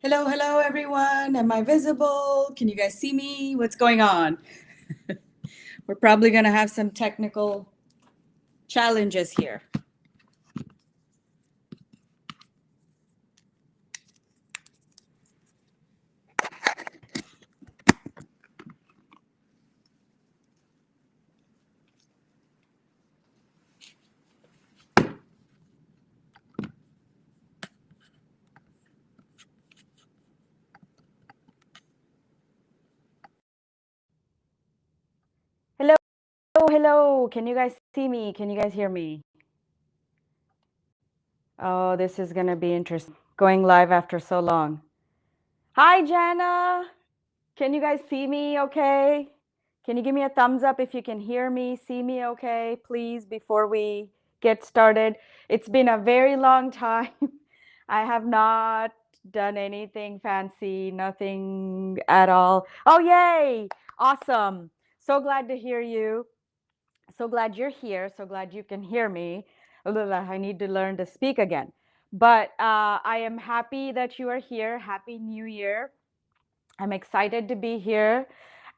Hello, hello, everyone. Am I visible? Can you guys see me? What's going on? We're probably going to have some technical challenges here. Hello, hello. Can you guys see me? Can you guys hear me? Oh, this is going to be interesting. Going live after so long. Hi, Jana. Can you guys see me okay? Can you give me a thumbs up if you can hear me, see me okay, please, before we get started? It's been a very long time. I have not done anything fancy, nothing at all. Oh, yay! Awesome. So glad to hear you. So glad you're here. So glad you can hear me. I need to learn to speak again. But I am happy that you are here. Happy New Year. I'm excited to be here,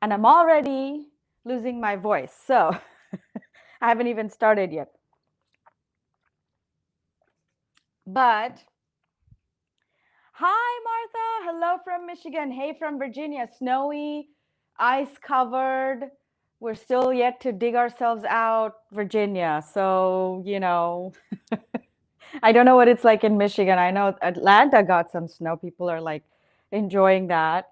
and I'm already losing my voice. So I haven't even started yet. But hi, Martha. Hello from Michigan. Hey, from Virginia. Snowy, ice covered. We're still yet to dig ourselves out, Virginia. So, I don't know what it's like in Michigan. I know Atlanta got some snow. People are like enjoying that.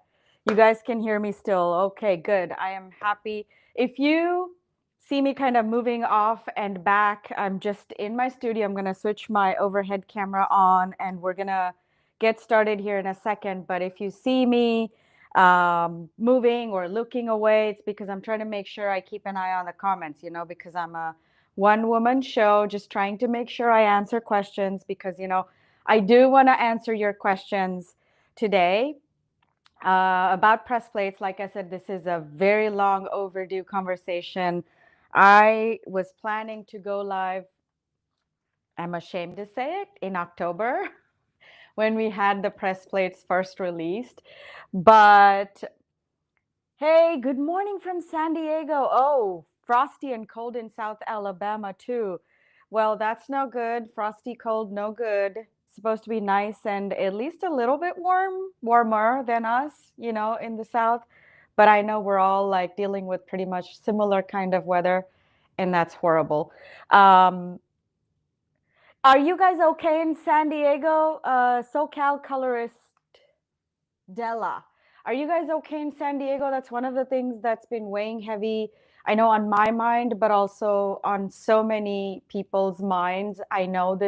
You guys can hear me still. Okay, good. I am happy. If you see me kind of moving off and back, I'm just in my studio. I'm going to switch my overhead camera on and we're going to get started here in a second. But if you see me moving or looking away, it's because I'm trying to make sure I keep an eye on the comments, because I'm a one woman show, just trying to make sure I answer questions because, I do want to answer your questions today about press plates. Like I said, this is a very long overdue conversation. I was planning to go live, I'm ashamed to say it, in October when we had the press plates first released. But hey, good morning from San Diego. Oh, frosty and cold in South Alabama too. Well, that's no good. Frosty, cold, no good. Supposed to be nice and at least a little bit warmer than us, in the South. But I know we're all like dealing with pretty much similar kind of weather, and that's horrible. Um, are you guys okay in San Diego? SoCal colorist Della. Are you guys okay in San Diego? That's one of the things that's been weighing heavy, I know, on my mind, but also on so many people's minds. I know um,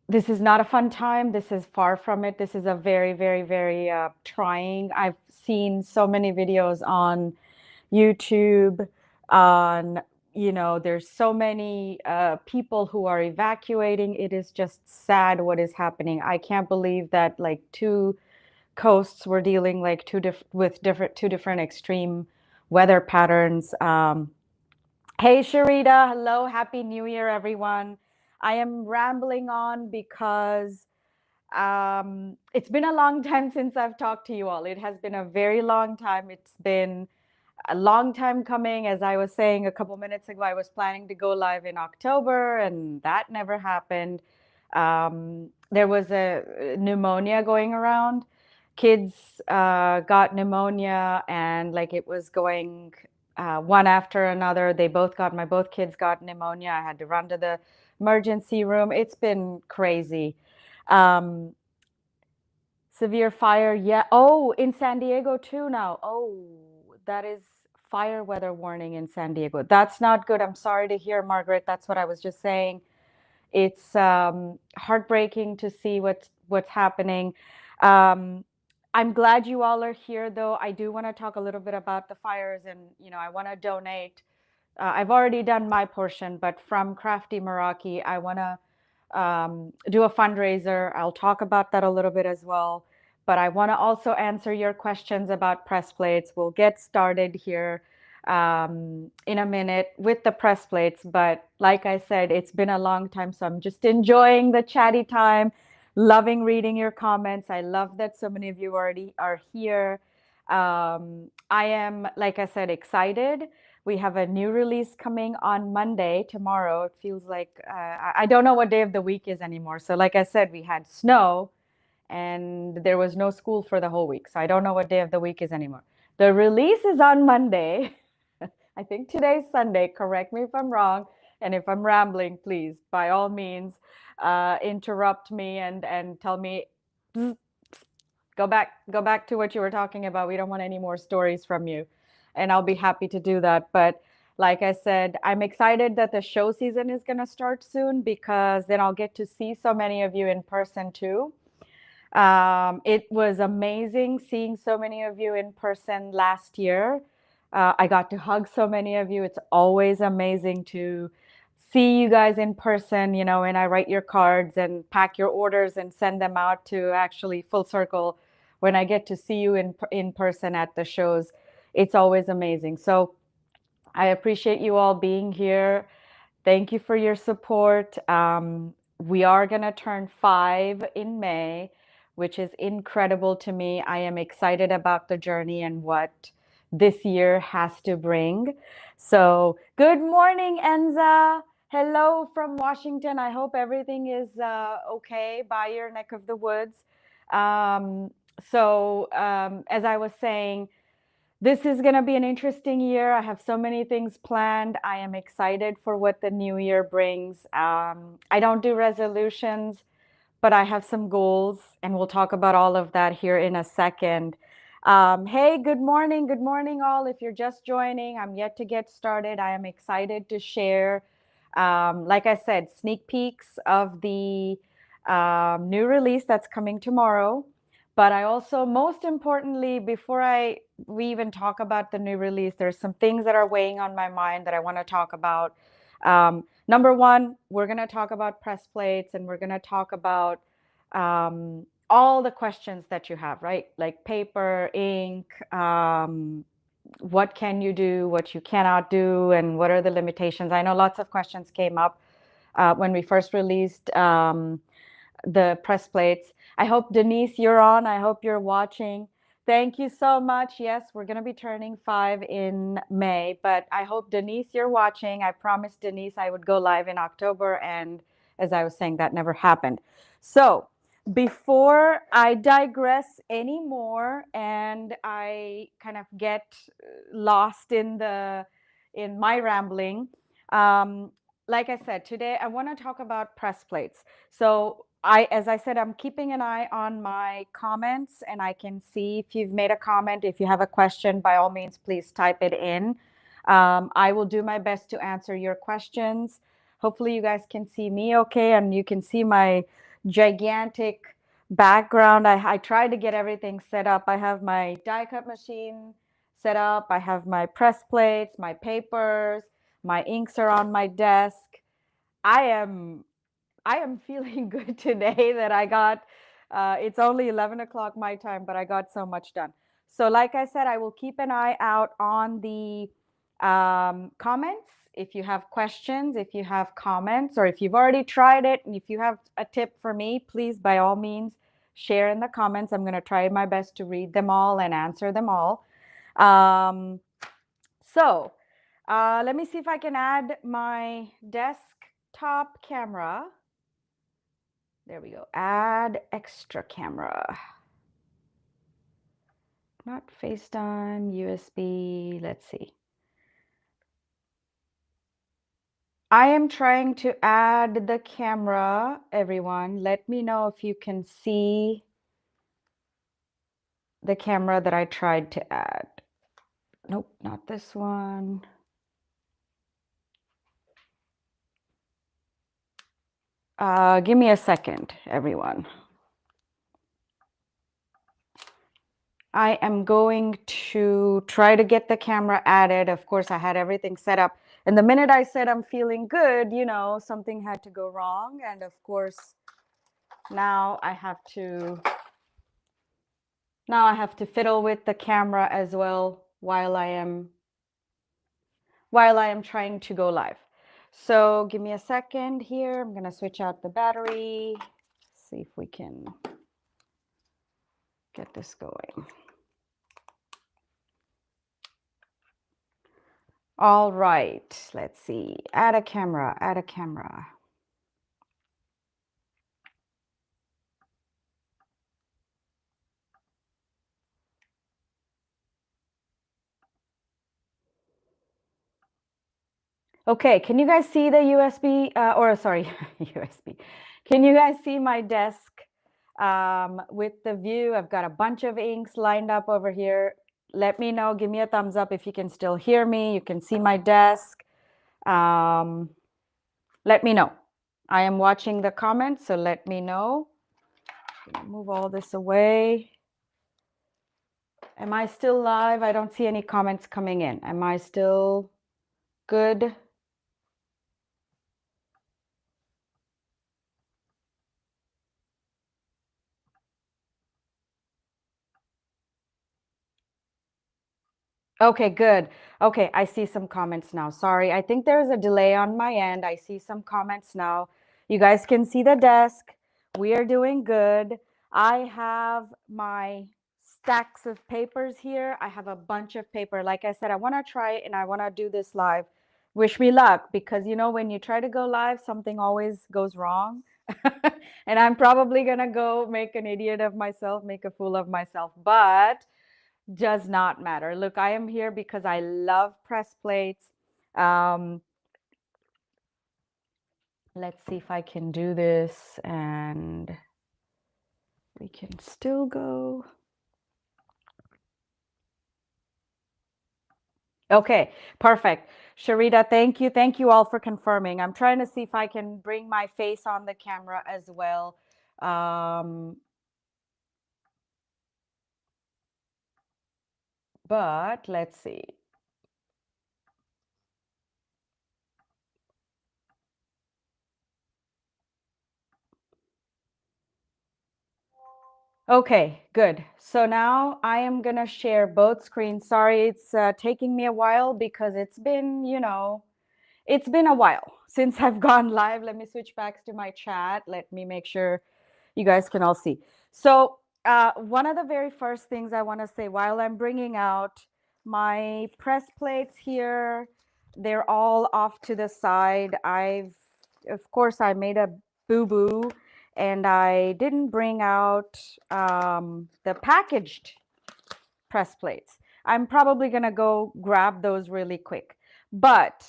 this is not a fun time. This is far from it. This is a very, very, very trying. I've seen so many videos on YouTube, on, there's so many people who are evacuating. It is just sad what is happening. I can't believe that like two coasts were dealing like two different extreme weather patterns. Hey, Sharita. Hello. Happy New Year, everyone. I am rambling on because it's been a long time since I've talked to you all. It has been a very long time. It's been a long time coming. As I was saying a couple minutes ago, I was planning to go live in October, and that never happened. There was a pneumonia going around. Kids got pneumonia, and like it was going one after another. Both kids got pneumonia. I had to run to the emergency room. It's been crazy. Um, Severe fire, yeah. Oh, in San Diego too now. Oh, that is fire weather warning in San Diego. That's not good. I'm sorry to hear, Margaret. That's what I was just saying. It's heartbreaking to see what's happening. Um, I'm glad you all are here, though. I do want to talk a little bit about the fires, and I want to donate. I've already done my portion, but from Crafty Meraki, I want to do a fundraiser. I'll talk about that a little bit as well. But I want to also answer your questions about press plates. We'll get started here in a minute with the press plates. But like I said, it's been a long time, so I'm just enjoying the chatty time. Loving reading your comments. I love that so many of you already are here. I am, like I said, excited. We have a new release coming on Monday, tomorrow. It feels like I don't know what day of the week is anymore. So, like I said, we had snow and there was no school for the whole week. So, I don't know what day of the week is anymore. The release is on Monday. I think today's Sunday. Correct me if I'm wrong. And if I'm rambling, please, by all means, interrupt me and tell me, go back to what you were talking about. We don't want any more stories from you. And I'll be happy to do that. But like I said, I'm excited that the show season is going to start soon because then I'll get to see so many of you in person too. It was amazing seeing so many of you in person last year. I got to hug so many of you. It's always amazing to see you guys in person, you know, and I write your cards and pack your orders and send them out to actually full circle when I get to see you in person at the shows. It's always amazing. So I appreciate you all being here. Thank you for your support. We are going to turn 5 in May, which is incredible to me. I am excited about the journey and what this year has to bring. So, good morning, Enza. Hello from Washington. I hope everything is okay by your neck of the woods. As I was saying, this is going to be an interesting year. I have so many things planned. I am excited for what the new year brings. I don't do resolutions, but I have some goals, and we'll talk about all of that here in a second. Hey, good morning. Good morning, all. If you're just joining, I'm yet to get started. I am excited to share, like I said, sneak peeks of the new release that's coming tomorrow. But I also, most importantly, before we even talk about the new release, there's some things that are weighing on my mind that I want to talk about. Number one, we're going to talk about press plates, and we're going to talk about all the questions that you have, right? Like paper, ink, what can you do, what you cannot do, and what are the limitations. I know lots of questions came up when we first released the press plates. I hope, Denise, you're on. I hope you're watching. Thank you so much. Yes, we're going to be turning 5 in May, but I hope, Denise, you're watching. I promised Denise I would go live in October, and as I was saying, that never happened. So before I digress anymore and I kind of get lost in my rambling, like I said, today I want to talk about press plates. So as I said, I'm keeping an eye on my comments, and I can see if you've made a comment. If you have a question, by all means, please type it in. I will do my best to answer your questions. Hopefully you guys can see me okay, and you can see my gigantic background. I tried to get everything set up. I have my die cut machine set up. I have my press plates, my papers, my inks are on my desk. I am feeling good today that I got, it's only 11 o'clock my time, but I got so much done. So like I said, I will keep an eye out on the comments. If you have questions, if you have comments, or if you've already tried it, and if you have a tip for me, please, by all means, share in the comments. I'm going to try my best to read them all and answer them all. Let me see if I can add my desktop camera. There we go. Add extra camera. Not FaceTime, USB. Let's see. I am trying to add the camera, everyone. Let me know if you can see the camera that I tried to add. Nope, not this one. Give me a second, everyone. I am going to try to get the camera added. Of course, I had everything set up. And the minute I said I'm feeling good, you know, something had to go wrong. And of course, now I have to fiddle with the camera as well while I am trying to go live. So give me a second here. I'm going to switch out the battery. Let's see if we can get this going. All right, let's see. Add a camera, add a camera. Okay, can you guys see the USB, or sorry, USB. Can you guys see my desk with the view? I've got a bunch of inks lined up over here. Let me know, give me a thumbs up if you can still hear me. You can see my desk. Let me know. I am watching the comments, so let me know. Move all this away. Am I still live? I don't see any comments coming in. Am I still good? Okay, good. Okay, I see some comments now. Sorry, I think there's a delay on my end. I see some comments now. You guys can see the desk. We are doing good. I have my stacks of papers here. I have a bunch of paper. Like I said, I want to try and I want to do this live. Wish me luck, because you know, when you try to go live, something always goes wrong. And I'm probably going to go make an idiot of myself, make a fool of myself. But does not matter. Look, I am here because I love press plates. Let's see if I can do this and we can still go. Okay, perfect. Sharita, thank you. Thank you all for confirming. I'm trying to see if I can bring my face on the camera as well. But let's see. Okay, good. So now I am going to share both screens. Sorry, it's taking me a while because it's been, you know, it's been a while since I've gone live. Let me switch back to my chat. Let me make sure you guys can all see. So one of the very first things I want to say while I'm bringing out my press plates here, they're all off to the side. Of course, I made a boo-boo and I didn't bring out the packaged press plates. I'm probably going to go grab those really quick. But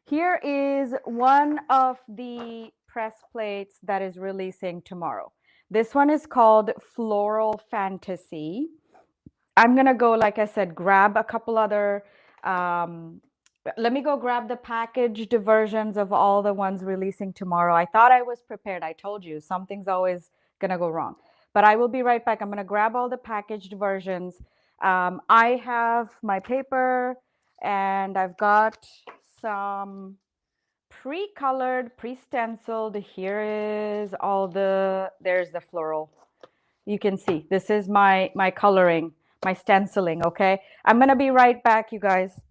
here is one of the press plates that is releasing tomorrow. This one is called Floral Fantasy. I'm going to go, like I said, grab a couple other, let me go grab the packaged versions of all the ones releasing tomorrow. I thought I was prepared. I told you, something's always going to go wrong. But I will be right back. I'm going to grab all the packaged versions. I have my paper and I've got some pre-colored, pre-stenciled. Here is all the, there's the floral. You can see, this is my coloring, my stenciling, okay? I'm going to be right back, you guys.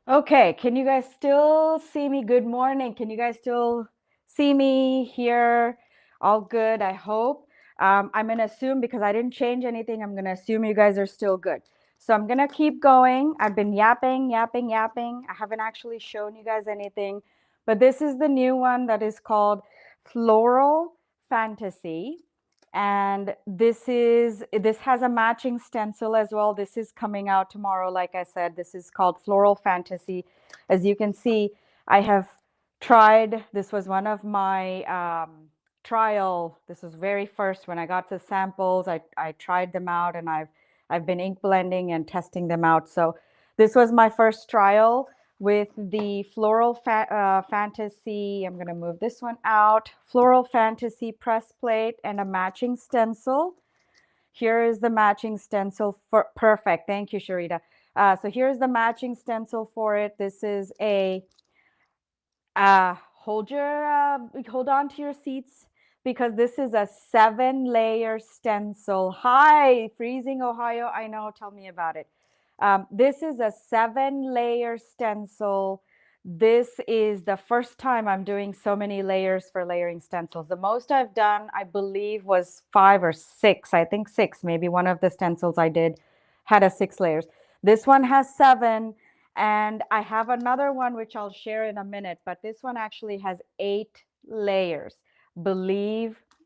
Okay, can you guys still see me? Good morning. Can you guys still see me, hear? All good, I hope. I'm going to assume, because I didn't change anything, I'm going to assume you guys are still good. So I'm going to keep going. I've been yapping. I haven't actually shown you guys anything, but this is the new one that is called Floral Fantasy. And this has a matching stencil as well. This is coming out tomorrow. Like I said, this is called Floral Fantasy. As you can see, I have tried, this was one of my trial, this was very first when I got the samples. I tried them out, and I've been ink blending and testing them out. So this was my first trial with the Floral Fantasy. I'm going to move this one out. Floral Fantasy press plate and a matching stencil. Here is the matching stencil for perfect. Thank you, Sharita. So here's the matching stencil for it. This is a hold on to your seats, because this is a 7-layer stencil. Hi, freezing Ohio. I know. Tell me about it. This is a 7-layer stencil. This is the first time I'm doing so many layers for layering stencils. The most I've done, I believe, was 5 or 6. I think 6. Maybe one of the stencils I did had a 6 layers. This one has 7. And I have another one which I'll share in a minute, but this one actually has 8 layers.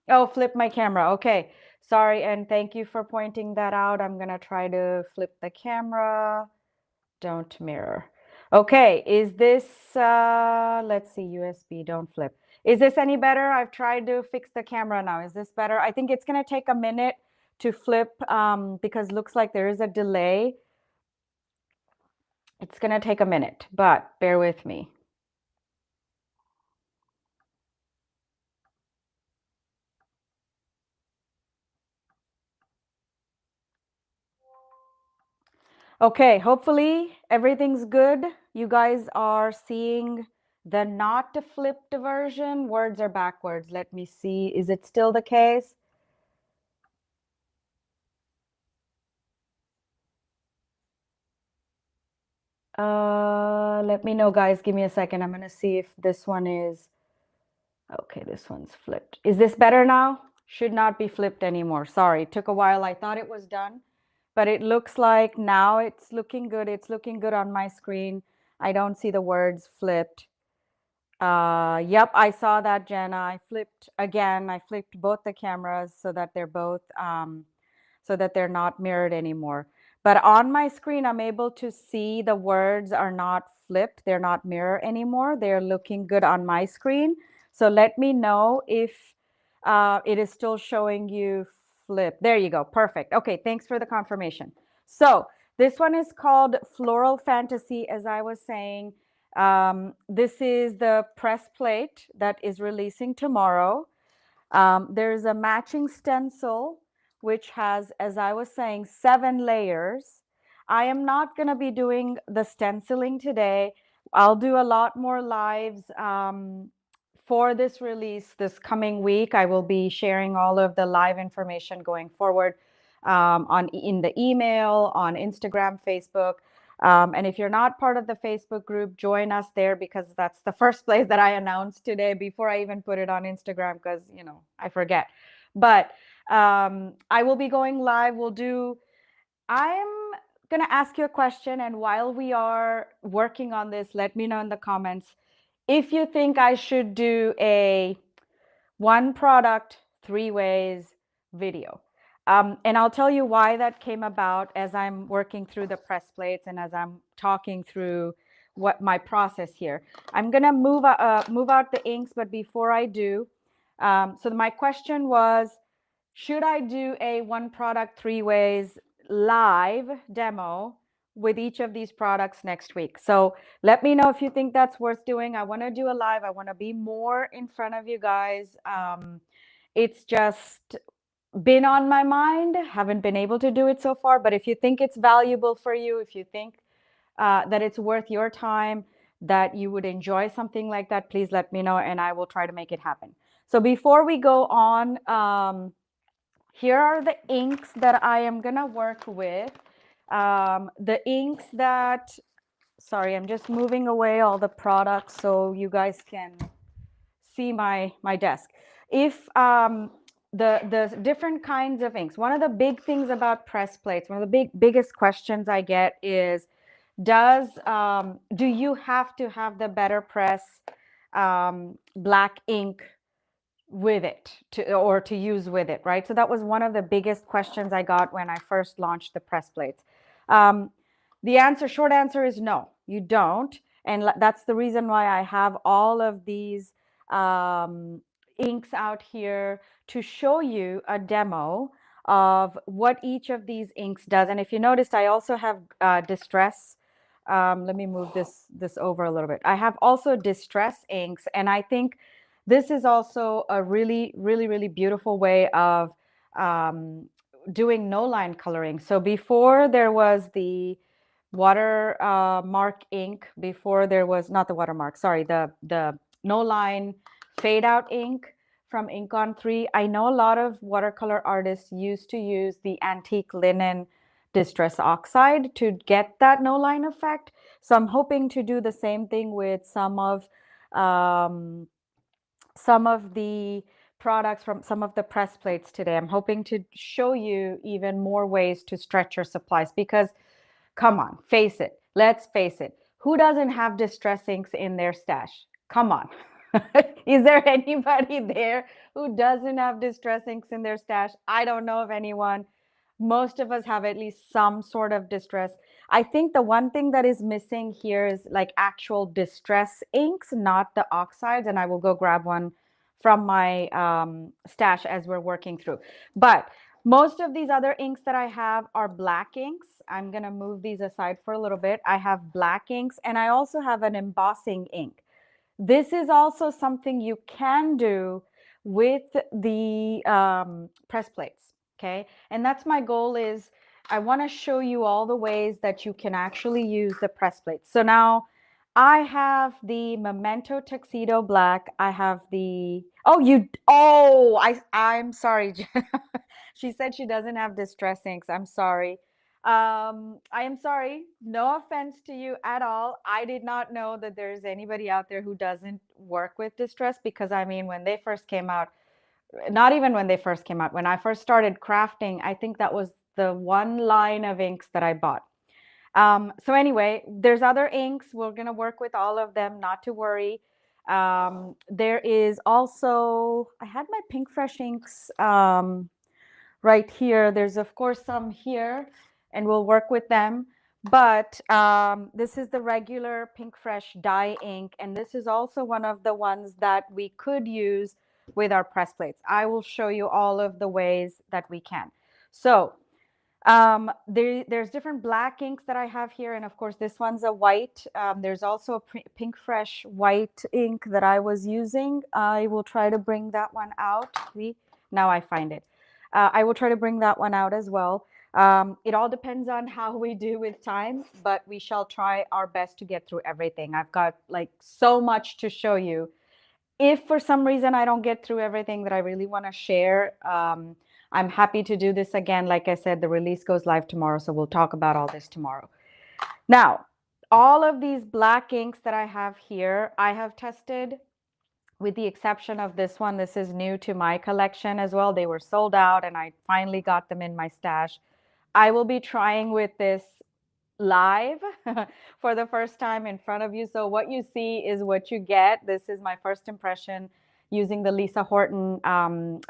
Oh, flip my camera. Okay, sorry, and thank you for pointing that out. I'm gonna try to flip the camera. Don't mirror. Okay, is this, let's see, USB, don't flip. Is this any better? I've tried to fix the camera now. Is this better? I think it's gonna take a minute to flip because looks like there is a delay. It's going to take a minute, but bear with me. Okay, hopefully everything's good. You guys are seeing the not flipped version. Words are backwards. Let me see. Is it still the case? Let me know, guys. Give me a second. I'm going to see if this one is... Okay, this one's flipped. Is this better now? Should not be flipped anymore. Sorry, it took a while. I thought it was done, but it looks like now it's looking good. It's looking good on my screen. I don't see the words flipped. Yep, I saw that, Jenna. I flipped again. I flipped both the cameras so that they're both so that they're not mirrored anymore. But on my screen, I'm able to see the words are not flipped. They're not mirror anymore. They're looking good on my screen. So let me know if it is still showing you flip. There you go. Perfect. Okay, thanks for the confirmation. So this one is called Floral Fantasy, as I was saying. This is the press plate that is releasing tomorrow. There's a matching stencil, which has, as I was saying, 7 layers. I am not going to be doing the stenciling today. I'll do a lot more lives for this release this coming week. I will be sharing all of the live information going forward in the email, on Instagram, Facebook. And if you're not part of the Facebook group, join us there, because that's the first place that I announced today before I even put it on Instagram, because, I forget. But I will be going live. I'm going to ask you a question. And while we are working on this, let me know in the comments if you think I should do a 1 product, 3 ways video. And I'll tell you why that came about as I'm working through the press plates and as I'm talking through what my process here. I'm going to move out the inks, but before I do, so my question was, should I do a 1 product, 3 ways live demo with each of these products next week? So let me know if you think that's worth doing. I want to do a live. I want to be more in front of you guys. It's just been on my mind. Haven't been able to do it so far. But if you think it's valuable for you, if you think that it's worth your time, that you would enjoy something like that, please let me know and I will try to make it happen. So before we go on, here are the inks that I am going to work with. The inks that, sorry, I'm just moving away all the products so you guys can see my desk. If the different kinds of inks, one of the big things about press plates, one of the biggest questions I get is, do you have to have the Better Press black ink with it to use with it, right? So that was one of the biggest questions I got when I first launched the press plates. The short answer is no, you don't. And that's the reason why I have all of these inks out here to show you a demo of what each of these inks does. And if you noticed, I also have distress. Let me move this over a little bit. I have also distress inks, and I think this is also a really, really, really beautiful way of doing no line coloring. So before there was the watermark ink, before there was not the watermark, sorry, the no line fade out ink from Ink on 3. I know a lot of watercolor artists used to use the antique linen distress oxide to get that no line effect. So I'm hoping to do the same thing with some of the products from some of the press plates today. I'm hoping to show you even more ways to stretch your supplies because come on, let's face it. Who doesn't have distress inks in their stash? Come on. Is there anybody there who doesn't have distress inks in their stash? I don't know of anyone. Most of us have at least some sort of distress. I think the one thing that is missing here is like actual distress inks, not the oxides. And I will go grab one from my stash as we're working through. But most of these other inks that I have are black inks. I'm going to move these aside for a little bit. I have black inks, and I also have an embossing ink. This is also something you can do with the press plates, okay? And that's my goal is I want to show you all the ways that you can actually use the press plates. So now I have the Memento Tuxedo Black. I have the, I'm sorry. She said she doesn't have distress inks. I'm sorry. I am sorry. No offense to you at all. I did not know that there's anybody out there who doesn't work with distress because I mean, when they first came out, not even when they first came out, when I first started crafting, I think that was the one line of inks that I bought. So anyway, there's other inks. We're going to work with all of them, not to worry. There is also, I had my Pink Fresh inks right here. There's of course some here and we'll work with them. But this is the regular Pink Fresh dye ink. And this is also one of the ones that we could use with our press plates. I will show you all of the ways that we can. So there's different black inks that I have here. And of course, this one's a white. There's also a Pink Fresh white ink that I was using. I will try to bring that one out. See, now I find it. I will try to bring that one out as well. It all depends on how we do with time, but we shall try our best to get through everything. I've got like so much to show you. If for some reason I don't get through everything that I really want to share, I'm happy to do this again. Like I said, the release goes live tomorrow, so we'll talk about all this tomorrow. Now, all of these black inks that I have here, I have tested with the exception of this one. This is new to my collection as well. They were sold out and I finally got them in my stash. I will be trying with this live for the first time in front of you. So what you see is what you get. This is my first impression using the Lisa Horton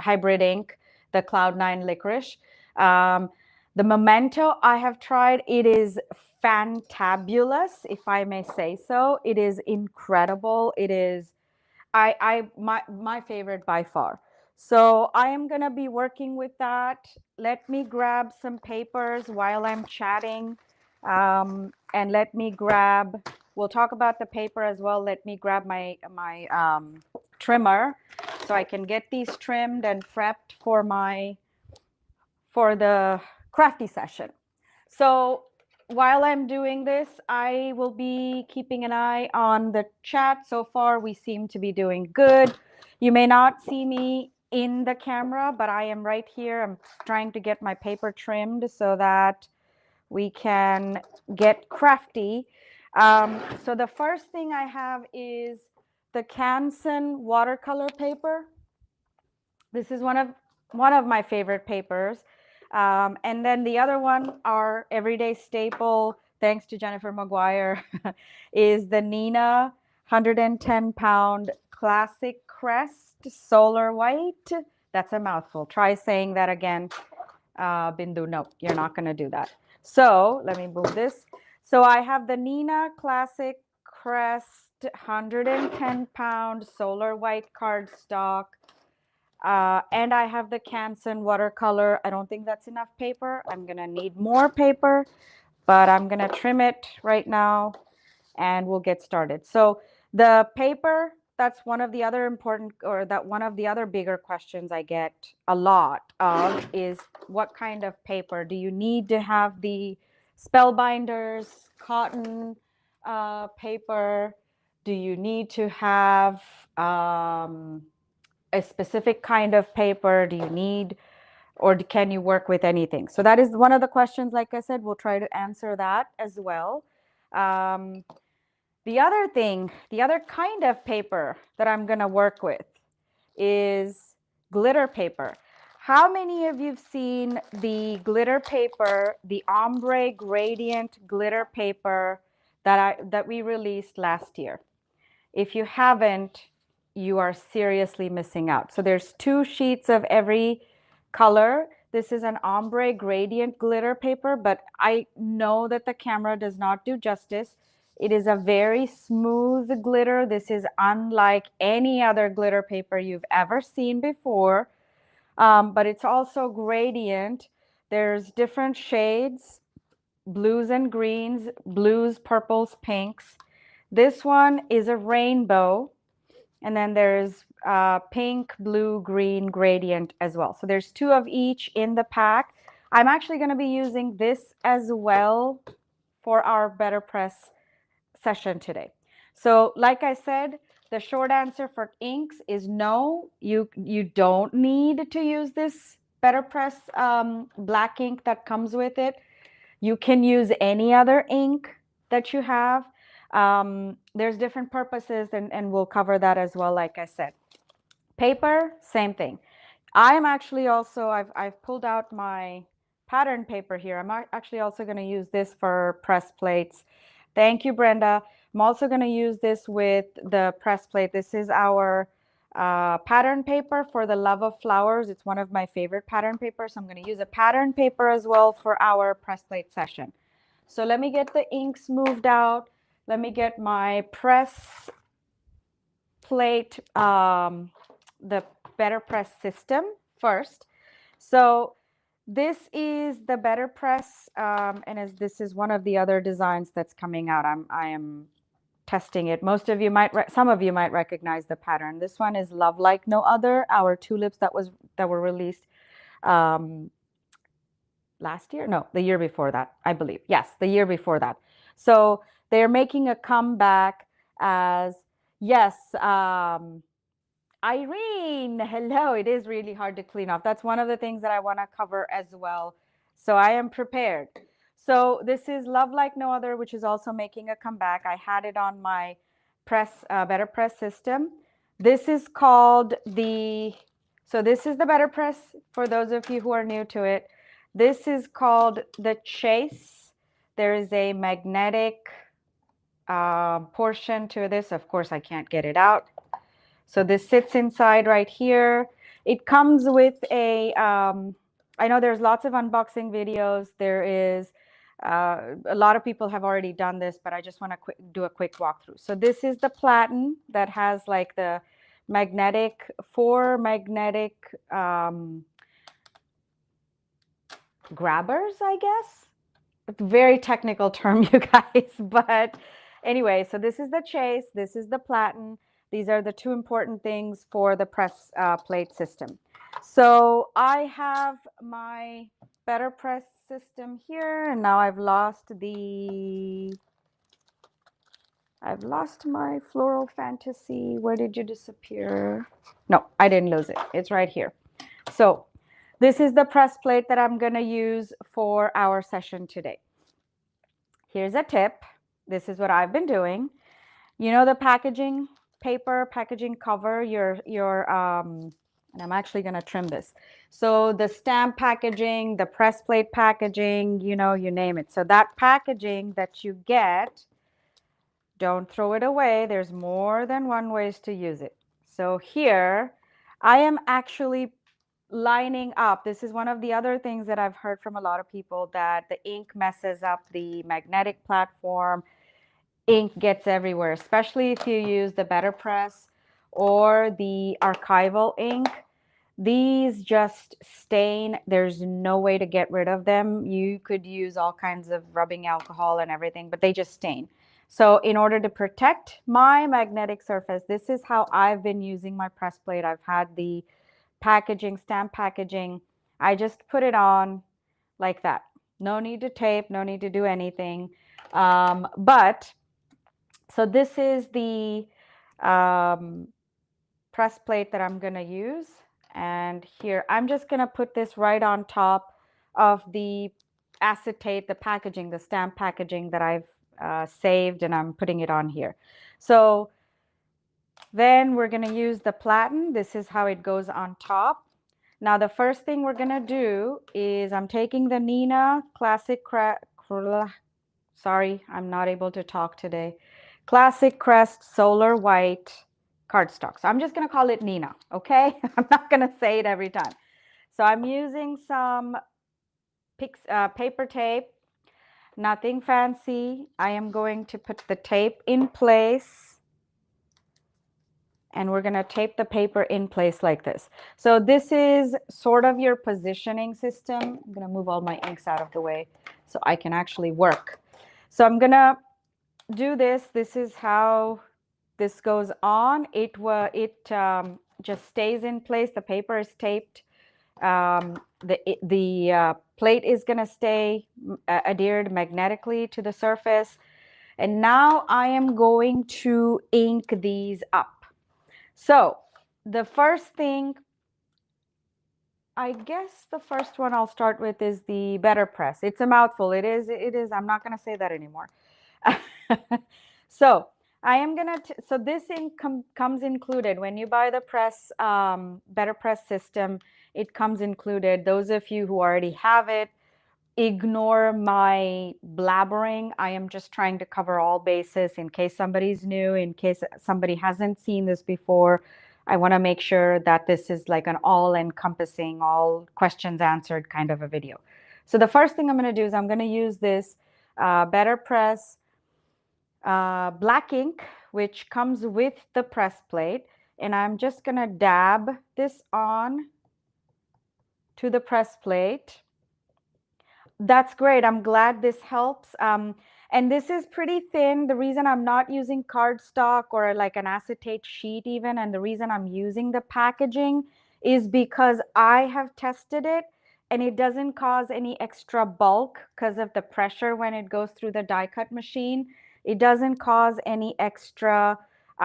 hybrid ink, the Cloud9 Licorice. The Memento I have tried. It is fantabulous, if I may say so. It is incredible. It is my favorite by far. So I am going to be working with that. Let me grab some papers while I'm chatting. And let me grab, we'll talk about the paper as well. Let me grab my trimmer so I can get these trimmed and prepped for the crafty session. So while I'm doing this, I will be keeping an eye on the chat. So far, we seem to be doing good. You may not see me in the camera, but I am right here. I'm trying to get my paper trimmed so that we can get crafty. So the first thing I have is the Canson watercolor paper. This is one of my favorite papers. And then the other one, our everyday staple, thanks to Jennifer Maguire, is the Nina 110-pound Classic Crest. solar white. That's a mouthful. Try saying that again. Bindu, no, you're not going to do that. So let me move this. So I have the Nina Classic Crest 110-pound solar white cardstock. And I have the Canson watercolor. I don't think that's enough paper. I'm going to need more paper, but I'm going to trim it right now and we'll get started. So the paper, that's one of the other important, or that one of the other bigger questions I get a lot of is what kind of paper? Do you need to have the spellbinders, cotton paper? Do you need to have a specific kind of paper? Do you need, or can you work with anything? So that is one of the questions. Like I said, we'll try to answer that as well. The other thing, the other kind of paper that I'm going to work with is glitter paper. How many of you've seen the glitter paper, the ombre gradient glitter paper that we released last year? If you haven't, you are seriously missing out. So there's 2 sheets of every color. This is an ombre gradient glitter paper, but I know that the camera does not do justice. It is a very smooth glitter. This is unlike any other glitter paper you've ever seen before, but it's also gradient. There's different shades, blues and greens, blues, purples, pinks. This one is a rainbow, and then there's pink, blue, green gradient as well. So there's 2 of each in the pack. I'm actually going to be using this as well for our Better Press session today. So like I said, the short answer for inks is no, you don't need to use this Better Press black ink that comes with it. You can use any other ink that you have. There's different purposes, and we'll cover that as well, like I said. Paper, same thing. I'm actually also, I've pulled out my pattern paper here. I'm actually also going to use this for press plates. Thank you, Brenda. I'm also going to use this with the press plate. This is our pattern paper for the Love of Flowers. It's one of my favorite pattern papers. So I'm going to use a pattern paper as well for our press plate session. So let me get the inks moved out. Let me get my press plate, the Better Press system first. So this is the Better Press, and as this is one of the other designs that's coming out. I am testing it. Most of you might, some of you might recognize the pattern. This one is Love Like No Other, our tulips that were released last year? No, the year before that, I believe. Yes, the year before that. So they're making a comeback as, yes, Irene, hello. It is really hard to clean off. That's one of the things that I want to cover as well. So I am prepared. So this is Love Like No Other, which is also making a comeback. I had it on my Better Press system. This is called so this is the Better Press for those of you who are new to it. This is called the Chase. There is a magnetic portion to this. Of course, I can't get it out. So this sits inside right here. It comes with a, I know there's lots of unboxing videos. There is, a lot of people have already done this, but I just want to do a quick walkthrough. So this is the platen that has like the magnetic, 4 magnetic grabbers, I guess. It's a very technical term, you guys. But anyway, so this is the Chase. This is the platen. These are the 2 important things for the press plate system. So I have my Better Press system here, and now I've lost my Floral Fantasy. Where did you disappear? No, I didn't lose it. It's right here. So this is the press plate that I'm going to use for our session today. Here's a tip. This is what I've been doing. You know the packaging paper, packaging cover, and I'm actually going to trim this. So the stamp packaging, the press plate packaging, you know, you name it. So that packaging that you get, don't throw it away. There's more than one ways to use it. So here I am actually lining up. This is one of the other things that I've heard from a lot of people, that the ink messes up the magnetic platform. Ink gets everywhere, especially if you use the Better Press or the archival ink. These just stain. There's no way to get rid of them. You could use all kinds of rubbing alcohol and everything, but they just stain. So in order to protect my magnetic surface, this is how I've been using my press plate. I've had the packaging, stamp packaging. I just put it on like that. No need to tape, no need to do anything. But so this is the press plate that I'm going to use. And here, I'm just going to put this right on top of the acetate, the packaging, the stamp packaging that I've saved, and I'm putting it on here. So then we're going to use the platen. This is how it goes on top. Now, the first thing we're going to do is I'm taking the Nina Classic sorry, I'm not able to talk today. Classic Crest Solar White cardstock. So I'm just going to call it Nina, okay? I'm not going to say it every time. So I'm using some paper tape, nothing fancy. I am going to put the tape in place. And we're going to tape the paper in place like this. So this is sort of your positioning system. I'm going to move all my inks out of the way so I can actually work. So I'm going to do this. This is how this goes on. It just stays in place. The paper is taped. The plate is going to stay adhered magnetically to the surface. And now I am going to ink these up. So the first thing, I guess the first one I'll start with is the Better Press. It's a mouthful. It is. I'm not going to say that anymore. So I am going to, so this ink comes included. When you buy the press, Better Press system, it comes included. Those of you who already have it, ignore my blabbering. I am just trying to cover all bases in case somebody's new, in case somebody hasn't seen this before. I want to make sure that this is like an all-encompassing, all questions answered kind of a video. So the first thing I'm going to do is I'm going to use this Better Press black ink, which comes with the press plate. And I'm just going to dab this on to the press plate. That's great. I'm glad this helps. And this is pretty thin. The reason I'm not using cardstock or like an acetate sheet even, and the reason I'm using the packaging is because I have tested it and it doesn't cause any extra bulk because of the pressure when it goes through the die cut machine. It doesn't cause any extra,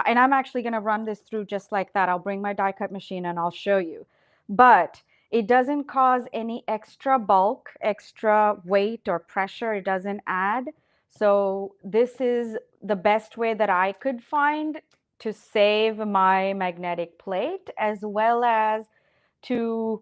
and I'm actually going to run this through just like that. I'll bring my die cut machine and I'll show you. But it doesn't cause any extra bulk, extra weight or pressure. It doesn't add. So this is the best way that I could find to save my magnetic plate, as well as to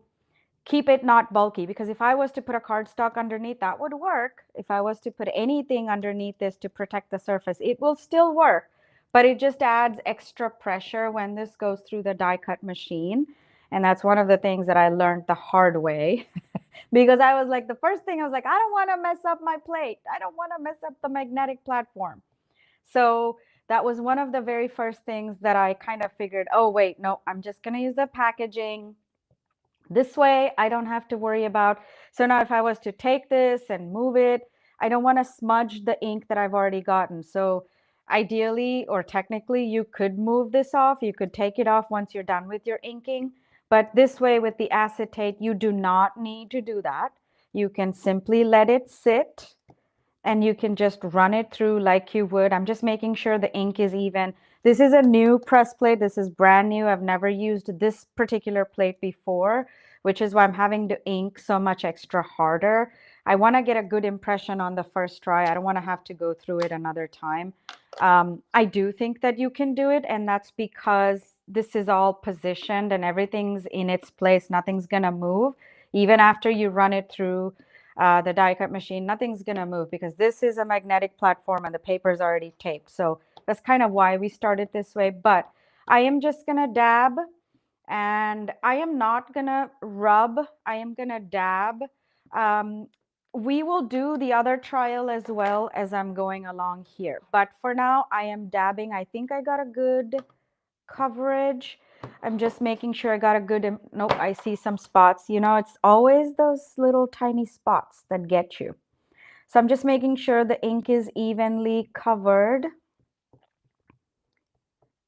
keep it not bulky. Because if I was to put a cardstock underneath, that would work. If I was to put anything underneath this to protect the surface, it will still work. But it just adds extra pressure when this goes through the die cut machine. And that's one of the things that I learned the hard way because I was like, the first thing I was like, I don't want to mess up my plate. I don't want to mess up the magnetic platform. So that was one of the very first things that I kind of figured, oh, wait, no, I'm just going to use the packaging. This way, I don't have to worry about. So now if I was to take this and move it, I don't want to smudge the ink that I've already gotten. So ideally, or technically, you could move this off. You could take it off once you're done with your inking. But this way with the acetate, you do not need to do that. You can simply let it sit and you can just run it through like you would. I'm just making sure the ink is even. This is a new press plate. This is brand new. I've never used this particular plate before, which is why I'm having to ink so much extra harder. I want to get a good impression on the first try. I don't want to have to go through it another time. I do think that you can do it, and that's because this is all positioned and everything's in its place. Nothing's going to move. Even after you run it through the die cut machine, nothing's going to move because this is a magnetic platform and the paper is already taped. So that's kind of why we started this way. But I am just going to dab And I am not gonna rub, I am gonna dab. Um, we will do the other trial as well as I'm going along here. But for now, I am dabbing. I think I got a good coverage. I'm just making sure I got a good, nope, I see some spots. You know, it's always those little tiny spots that get you. So I'm just making sure the ink is evenly covered,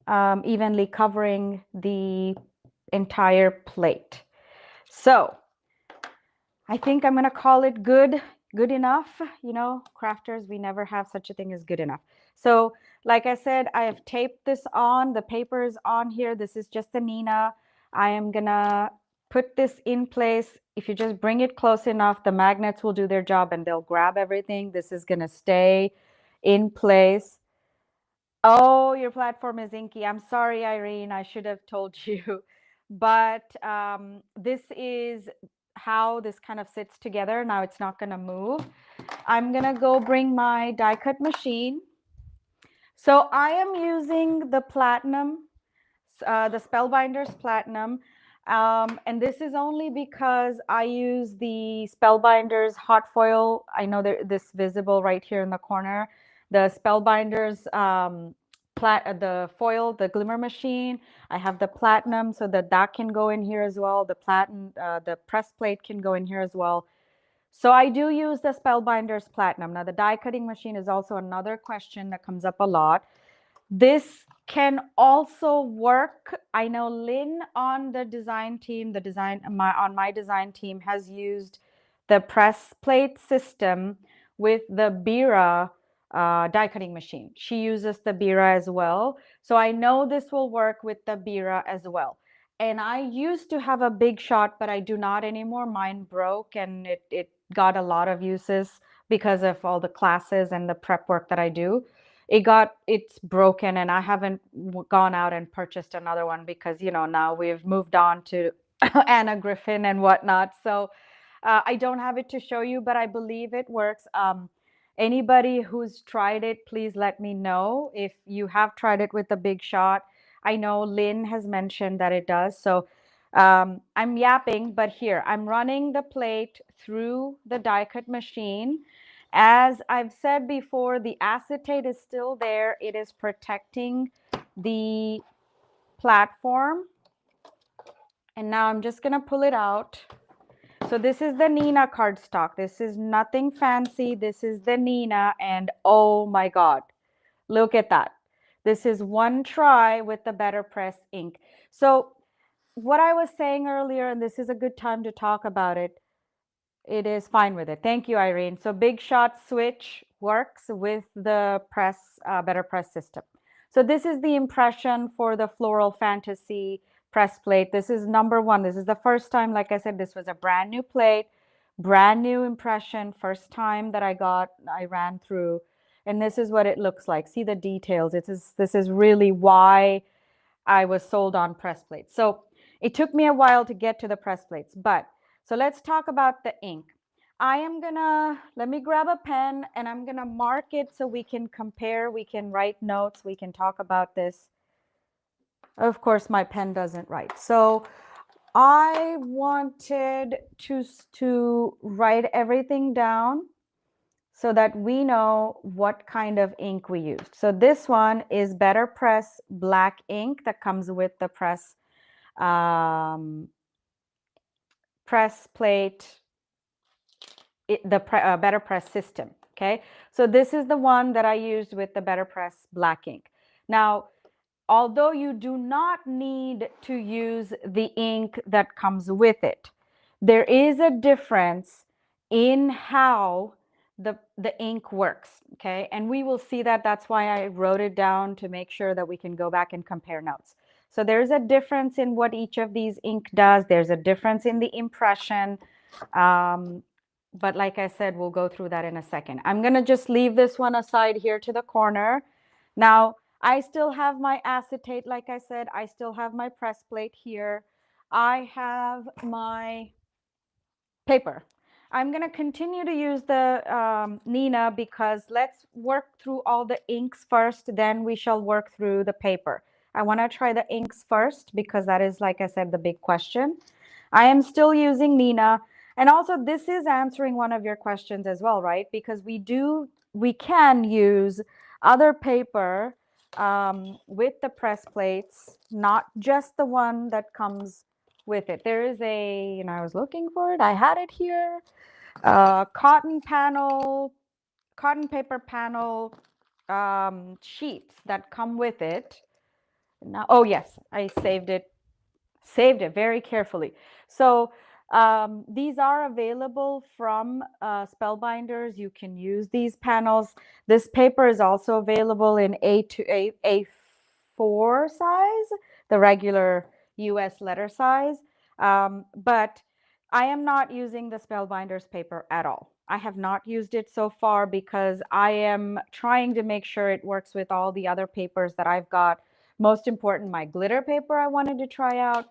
evenly covering the entire plate. So I think I'm gonna call it good enough. You know, crafters, we never have such a thing as good enough. So like I said, I have taped this on, the paper is on here. This is just the Nina. I am gonna put this in place. If you just bring it close enough, the magnets will do their job and they'll grab everything. This is gonna stay in place. Oh, your platform is inky. I'm sorry, Irene. I should have told you. But this is how this kind of sits together. Now it's not going to move. I'm going to go bring my die cut machine. So I am using the platinum, the Spellbinders Platinum. And this is only because I use the Spellbinders hot foil. I know this visible right here in the corner. The Spellbinders the foil, the glimmer machine. I have the platinum so that can go in here as well. The press plate can go in here as well. So I do use the Spellbinders Platinum. Now the die cutting machine is also another question that comes up a lot. This can also work. I know Lynn on the design team, on my design team has used the press plate system with the Bira die cutting machine. She uses the Bira as well. So I know this will work with the Bira as well. And I used to have a Big Shot, but I do not anymore. Mine broke and it got a lot of uses because of all the classes and the prep work that I do. It's broken and I haven't gone out and purchased another one because, you know, now we've moved on to Anna Griffin and whatnot. So I don't have it to show you, but I believe it works. Anybody who's tried it, please let me know if you have tried it with the Big Shot. I know Lynn has mentioned that it does. So I'm yapping, but here I'm running the plate through the die cut machine. As I've said before, the acetate is still there. It is protecting the platform. And now I'm just going to pull it out. So this is the Nina cardstock. This is nothing fancy. This is the Nina. And oh my God, look at that. This is one try with the Better Press ink. So what I was saying earlier, and this is a good time to talk about it, it is fine with it. Thank you, Irene. So Big Shot switch works with the Better Press system. So this is the impression for the Floral Fantasy press plate. This is number one. This is the first time, like I said, this was a brand new plate, brand new impression, first time that I ran through. And this is what it looks like. See the details. This is really why I was sold on press plates. So it took me a while to get to the press plates, but so let's talk about the ink. Let me grab a pen and I'm gonna mark it so we can compare, we can write notes, we can talk about this. Of course, my pen doesn't write. So I wanted to write everything down so that we know what kind of ink we used. So this one is Better Press black ink that comes with the press plate, Better Press system. Okay, so this is the one that I used with the Better Press black ink. Now, although you do not need to use the ink that comes with it, there is a difference in how the ink works. Okay, and we will see that. That's why I wrote it down to make sure that we can go back and compare notes. So there's a difference in what each of these ink does. There's a difference in the impression. But like I said, we'll go through that in a second. I'm going to just leave this one aside here to the corner. Now, I still have my acetate, like I said. I still have my press plate here. I have my paper. I'm going to continue to use the Nina because let's work through all the inks first, then we shall work through the paper. I want to try the inks first because that is, like I said, the big question. I am still using Nina. And also this is answering one of your questions as well, right? Because we can use other paper with the press plates, not just the one that comes with it. There is a, I was looking for it. I had it here. Cotton paper panel sheets that come with it. Now, oh yes, I saved it very carefully. So these are available from Spellbinders. You can use these panels. This paper is also available in A4 size, the regular US letter size. But I am not using the Spellbinders paper at all. I have not used it so far because I am trying to make sure it works with all the other papers that I've got. Most important, my glitter paper I wanted to try out.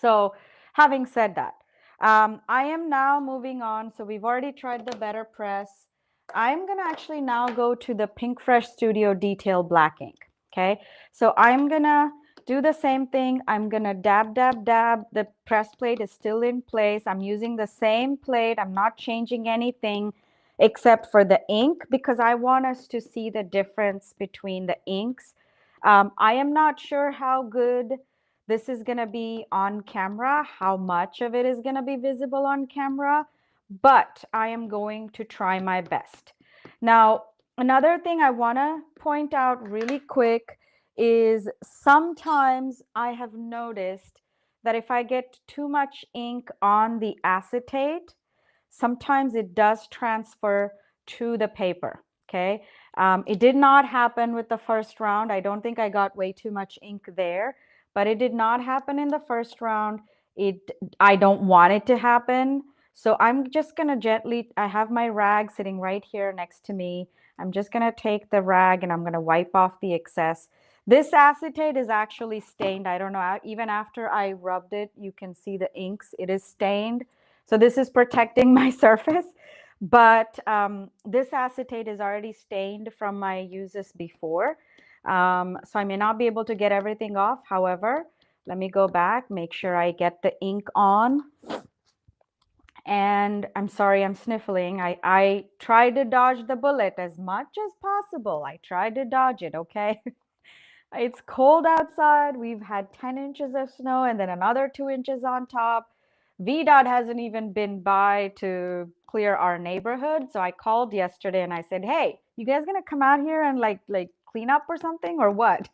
So having said that, I am now moving on. So we've already tried the Better Press. I'm going to actually now go to the Pink Fresh Studio Detail Black Ink. Okay, so I'm going to do the same thing. I'm going to dab, dab, dab. The press plate is still in place. I'm using the same plate. I'm not changing anything except for the ink because I want us to see the difference between the inks. I am not sure how good this is going to be on camera, how much of it is going to be visible on camera, but I am going to try my best. Now, another thing I want to point out really quick is sometimes I have noticed that if I get too much ink on the acetate, sometimes it does transfer to the paper. Okay. It did not happen with the first round. I don't think I got way too much ink there, but it did not happen in the first round. I don't want it to happen. So I'm just going to gently, I have my rag sitting right here next to me. I'm just going to take the rag and I'm going to wipe off the excess. This acetate is actually stained. I don't know, even after I rubbed it, you can see the inks. It is stained. So this is protecting my surface. But this acetate is already stained from my uses before. So I may not be able to get everything off. However, let me go back, make sure I get the ink on. And I'm sorry, I'm sniffling. I tried to dodge the bullet as much as possible. I tried to dodge it, okay? It's cold outside. We've had 10 inches of snow and then another 2 inches on top. VDOT hasn't even been by to clear our neighborhood. So I called yesterday and I said, hey, you guys gonna come out here and like clean up or something or what?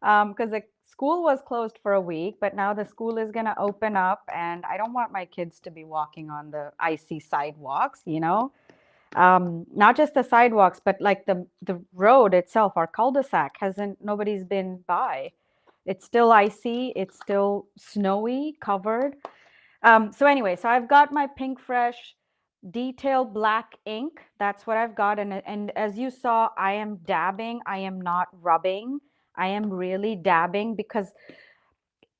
Because the school was closed for a week, but now the school is gonna open up and I don't want my kids to be walking on the icy sidewalks, not just the sidewalks, but like the road itself, our cul-de-sac nobody's been by. It's still icy, it's still snowy, covered. So anyway, so I've got my Pink Fresh Detail Black ink. That's what I've got. And as you saw, I am dabbing. I am not rubbing. I am really dabbing because,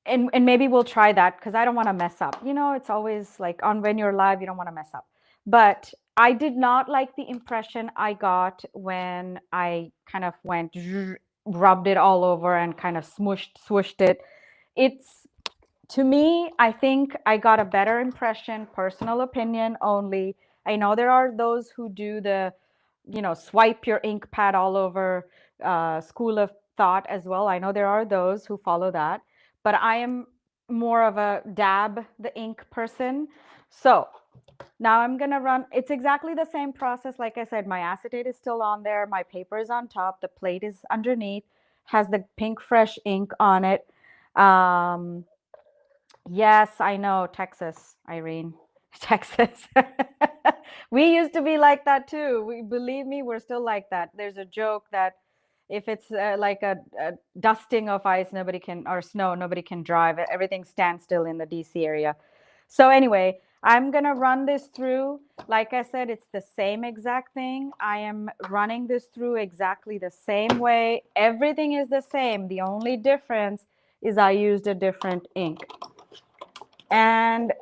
and maybe we'll try that because I don't want to mess up. It's always like when you're live, you don't want to mess up. But I did not like the impression I got when I kind of went, rubbed it all over and kind of swooshed it. To me, I think I got a better impression, personal opinion only. I know there are those who do the, swipe your ink pad all over school of thought as well. I know there are those who follow that, but I am more of a dab the ink person. So now I'm going to run. It's exactly the same process. Like I said, my acetate is still on there. My paper is on top. The plate is underneath, has the Pink Fresh ink on it. Yes, I know, Texas, Irene. Texas. We used to be like that too. Believe me, we're still like that. There's a joke that if it's like a dusting of ice, or snow, nobody can drive. Everything stands still in the DC area. So anyway, I'm going to run this through. Like I said, it's the same exact thing. I am running this through exactly the same way. Everything is the same. The only difference is I used a different ink. And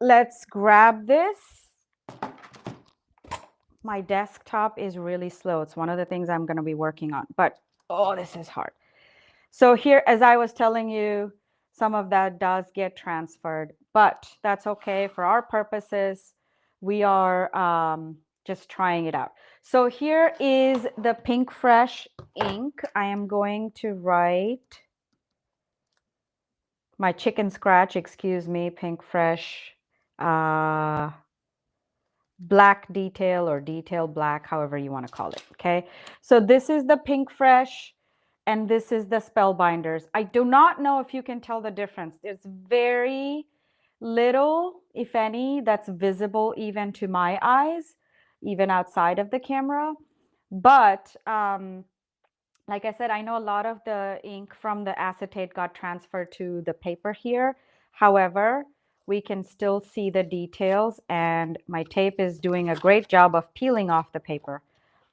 let's grab this. My desktop is really slow. It's one of the things I'm going to be working on, but oh, this is hard. So here, as I was telling you, some of that does get transferred, but that's okay for our purposes. We are just trying it out. So here is the Pink Fresh ink. I am going to write my chicken scratch, excuse me, Pink Fresh black detail or detail black, however you want to call it. Okay, so this is the Pink Fresh and this is the Spellbinders. I do not know if you can tell the difference. There's very little, if any, that's visible even to my eyes, even outside of the camera. But like I said, I know a lot of the ink from the acetate got transferred to the paper here. However, we can still see the details, and my tape is doing a great job of peeling off the paper,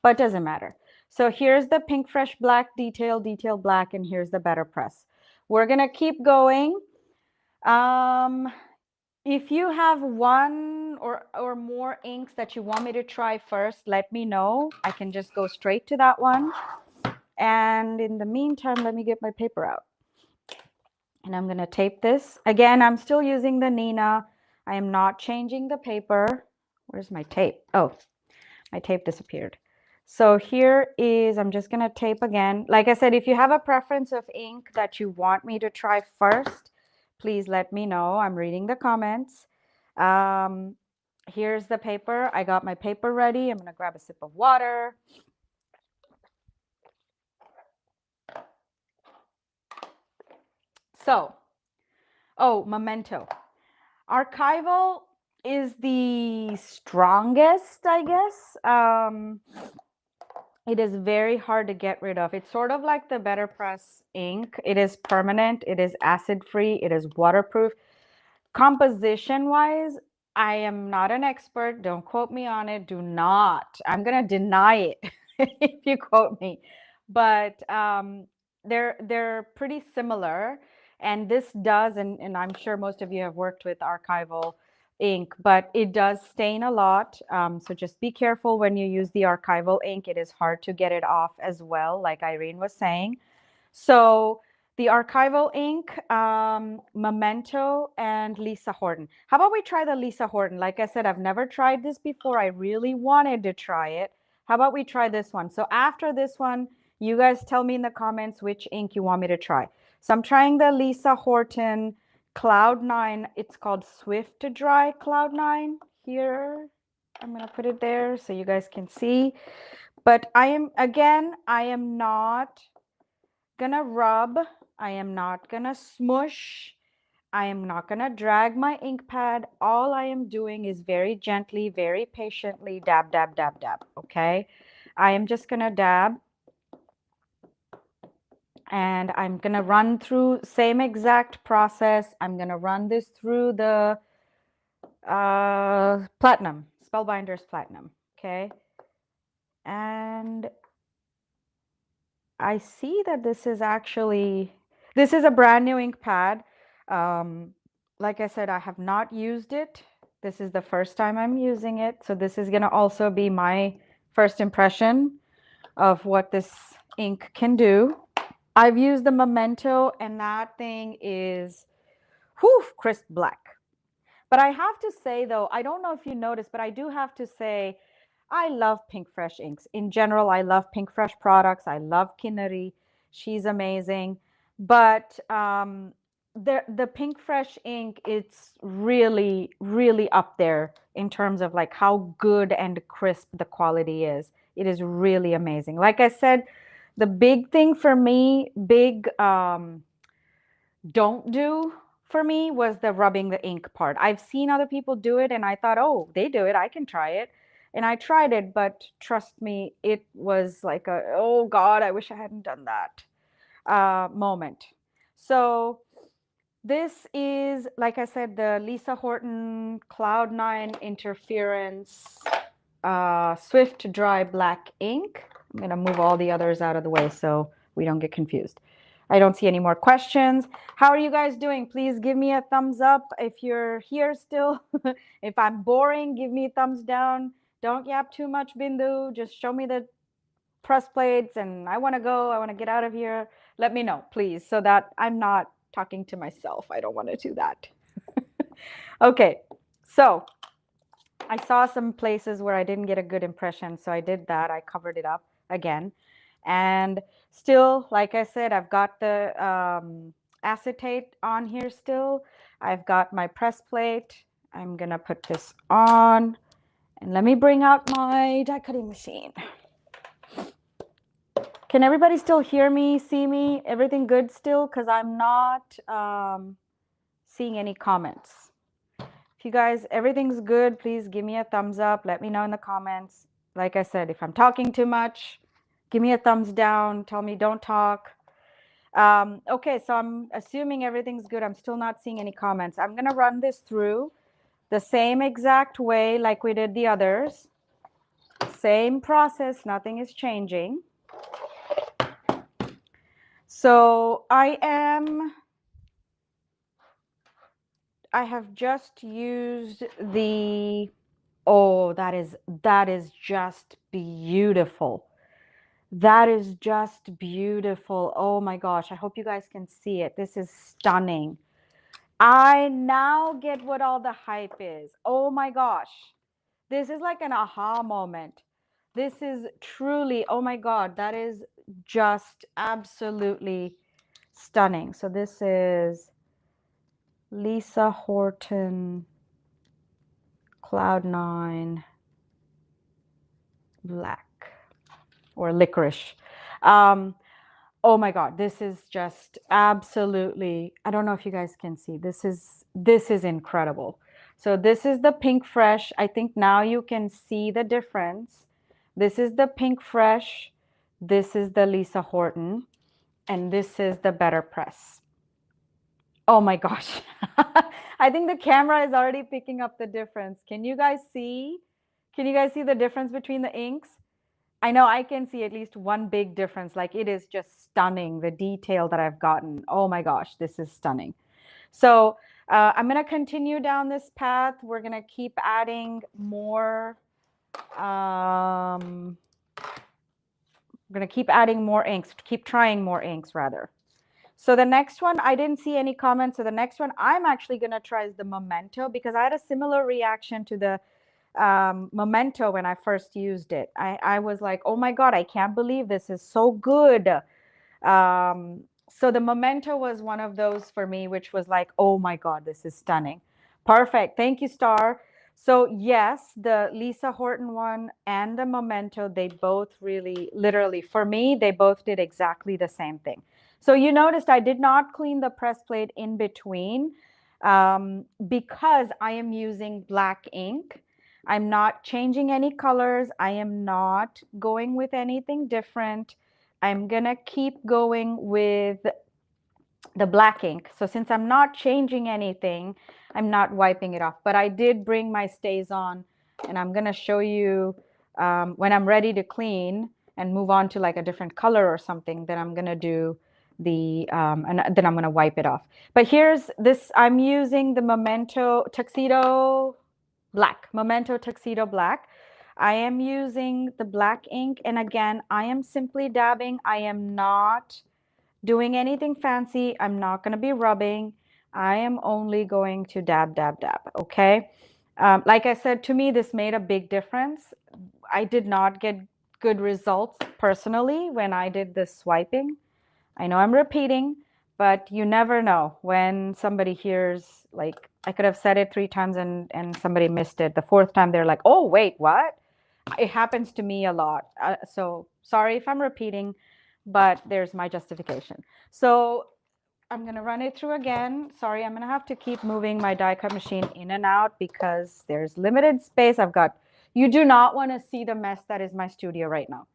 but doesn't matter. So here's the Pink Fresh black detail, detail black, and here's the Better Press. We're gonna keep going. If you have one or more inks that you want me to try first, let me know. I can just go straight to that one. And in the meantime, let me get my paper out. And I'm going to tape this. Again, I'm still using the Nina. I am not changing the paper. Where's my tape? Oh, my tape disappeared. So here is, I'm just going to tape again. Like I said, if you have a preference of ink that you want me to try first, please let me know. I'm reading the comments. Here's the paper. I got my paper ready. I'm going to grab a sip of water. So, oh, Memento. Archival is the strongest, I guess. It is very hard to get rid of. It's sort of like the Better Press ink. It is permanent. It is acid-free. It is waterproof. Composition-wise, I am not an expert. Don't quote me on it. Do not. I'm going to deny it if you quote me. But they're pretty similar. And this does, and I'm sure most of you have worked with archival ink, but it does stain a lot. So just be careful when you use the archival ink. It is hard to get it off as well, like Irene was saying. So the archival ink, Memento, and Lisa Horton. How about we try the Lisa Horton? Like I said, I've never tried this before. I really wanted to try it. How about we try this one? So after this one, you guys tell me in the comments which ink you want me to try. So I'm trying the Lisa Horton Cloud 9. It's called Swift to Dry Cloud 9 here. I'm going to put it there so you guys can see. But I am not gonna rub. I am not gonna smush. I am not gonna drag my ink pad. All I am doing is very gently, very patiently dab, dab, dab, dab. Okay. I am just gonna dab. And I'm going to run through same exact process. I'm going to run this through the Platinum, Spellbinders Platinum. Okay. And I see that this is a brand new ink pad. Like I said, I have not used it. This is the first time I'm using it. So this is going to also be my first impression of what this ink can do. I've used the Memento, and that thing is crisp black. But I have to say, though, I don't know if you noticed, but I do have to say, I love Pink Fresh inks. In general, I love Pink Fresh products. I love Kinnari. She's amazing. But the Pink Fresh ink, it's really, really up there in terms of like how good and crisp the quality is. It is really amazing. Like I said, the big thing for me, don't do for me was the rubbing the ink part. I've seen other people do it and I thought, oh, they do it, I can try it. And I tried it, but trust me, it was like oh God, I wish I hadn't done that moment. So this is, like I said, the Lisa Horton Cloud 9 Interference Swift Dry Black ink. I'm going to move all the others out of the way so we don't get confused. I don't see any more questions. How are you guys doing? Please give me a thumbs up if you're here still. If I'm boring, give me a thumbs down. Don't yap too much, Bindu. Just show me the press plates and I want to go. I want to get out of here. let me know, please, so that I'm not talking to myself. I don't want to do that. Okay, so I saw some places where I didn't get a good impression, so I did that. I covered it up again. And still, like I said, I've got the acetate on here still. I've got my press plate. I'm going to put this on. And let me bring out my die cutting machine. Can everybody still hear me, see me? Everything good still? Because I'm not seeing any comments. If you guys, everything's good, please give me a thumbs up. Let me know in the comments. Like I said, if I'm talking too much, give me a thumbs down. Tell me don't talk. Okay, so I'm assuming everything's good. I'm still not seeing any comments. I'm going to run this through the same exact way like we did the others. Same process. Nothing is changing. So I have just used the, oh, that is just beautiful. That is just beautiful. Oh my gosh, I hope you guys can see it. This is stunning. I now get what all the hype is. Oh my gosh. This is like an aha moment. This is truly, oh my God, that is just absolutely stunning. So this is Lisa Horton Cloud9 Black or Licorice. Oh my God, this is just absolutely, I don't know if you guys can see, this is incredible. So this is the Pink Fresh. I think now you can see the difference. This is the Pink Fresh. This is the Lisa Horton. And this is the Better Press. Oh my gosh. I think the camera is already picking up the difference. Can you guys see? Can you guys see the difference between the inks? I know I can see at least one big difference. Like it is just stunning, the detail that I've gotten. Oh my gosh, this is stunning. So I'm going to continue down this path. We're going to keep adding more. We're going to keep adding more inks, keep trying more inks rather. So the next one, I didn't see any comments. So the next one I'm actually going to try is the Memento, because I had a similar reaction to the Memento when I first used it. I was like, oh my God, I can't believe this is so good. So the Memento was one of those for me, which was like, oh my God, this is stunning. Perfect. Thank you, Star. So yes, the Lisa Horton one and the Memento, they both really, literally, for me, they both did exactly the same thing. So you noticed I did not clean the press plate in between because I am using black ink. I'm not changing any colors. I am not going with anything different. I'm going to keep going with the black ink. So since I'm not changing anything, I'm not wiping it off. But I did bring my stays on, and I'm going to show you when I'm ready to clean and move on to like a different color or something, then I'm going to do the, and then I'm going to wipe it off. But here's this, I'm using the Memento Tuxedo Black, Memento Tuxedo Black. I am using the black ink, and again, I am simply dabbing. I am not doing anything fancy. I'm not going to be rubbing. I am only going to dab, dab, dab, okay? Like I said, to me, this made a big difference. I did not get good results personally when I did the swiping. I know I'm repeating, but you never know when somebody hears, like, I could have said it 3 times and somebody missed it. The 4th time, they're like, oh, wait, what? It happens to me a lot. So sorry if I'm repeating, but there's my justification. So I'm going to run it through again. Sorry, I'm going to have to keep moving my die cut machine in and out because there's limited space. You do not want to see the mess that is my studio right now.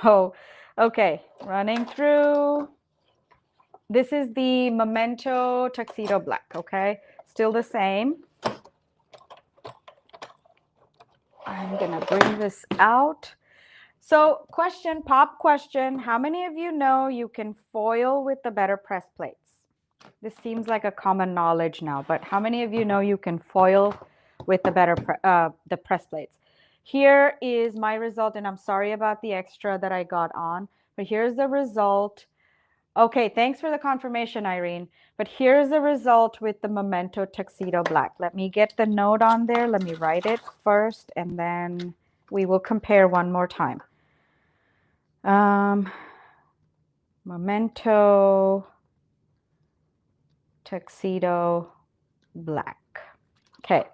So, okay, running through. This is the Memento Tuxedo Black, okay? Still the same. I'm gonna bring this out. So pop question, how many of you know you can foil with the Better Press plates? This seems like a common knowledge now, but how many of you know you can foil with the the press plates? Here is my result, and I'm sorry about the extra that I got on, but here's the result. Okay, thanks for the confirmation, Irene. But here's the result with the Memento Tuxedo Black. Let me get the note on there. Let me write it first, and then we will compare one more time. Memento Tuxedo Black. Okay,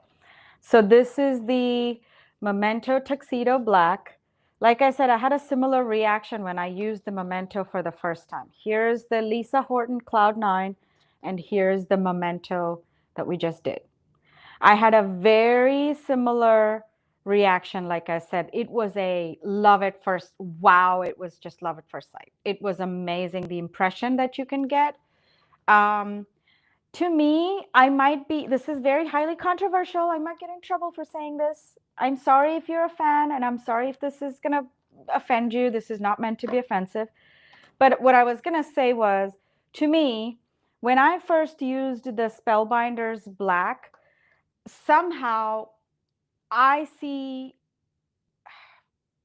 so this is the Memento Tuxedo Black. Like I said, I had a similar reaction when I used the Memento for the first time. Here's the Lisa Horton Cloud 9, and here's the Memento that we just did. I had a very similar reaction. Like I said, it was a love at first. Wow, it was just love at first sight. It was amazing, the impression that you can get. To me, this is very highly controversial. I might get in trouble for saying this. I'm sorry if you're a fan, and I'm sorry if this is going to offend you. This is not meant to be offensive. But what I was going to say was, to me, when I first used the Spellbinders Black, somehow I see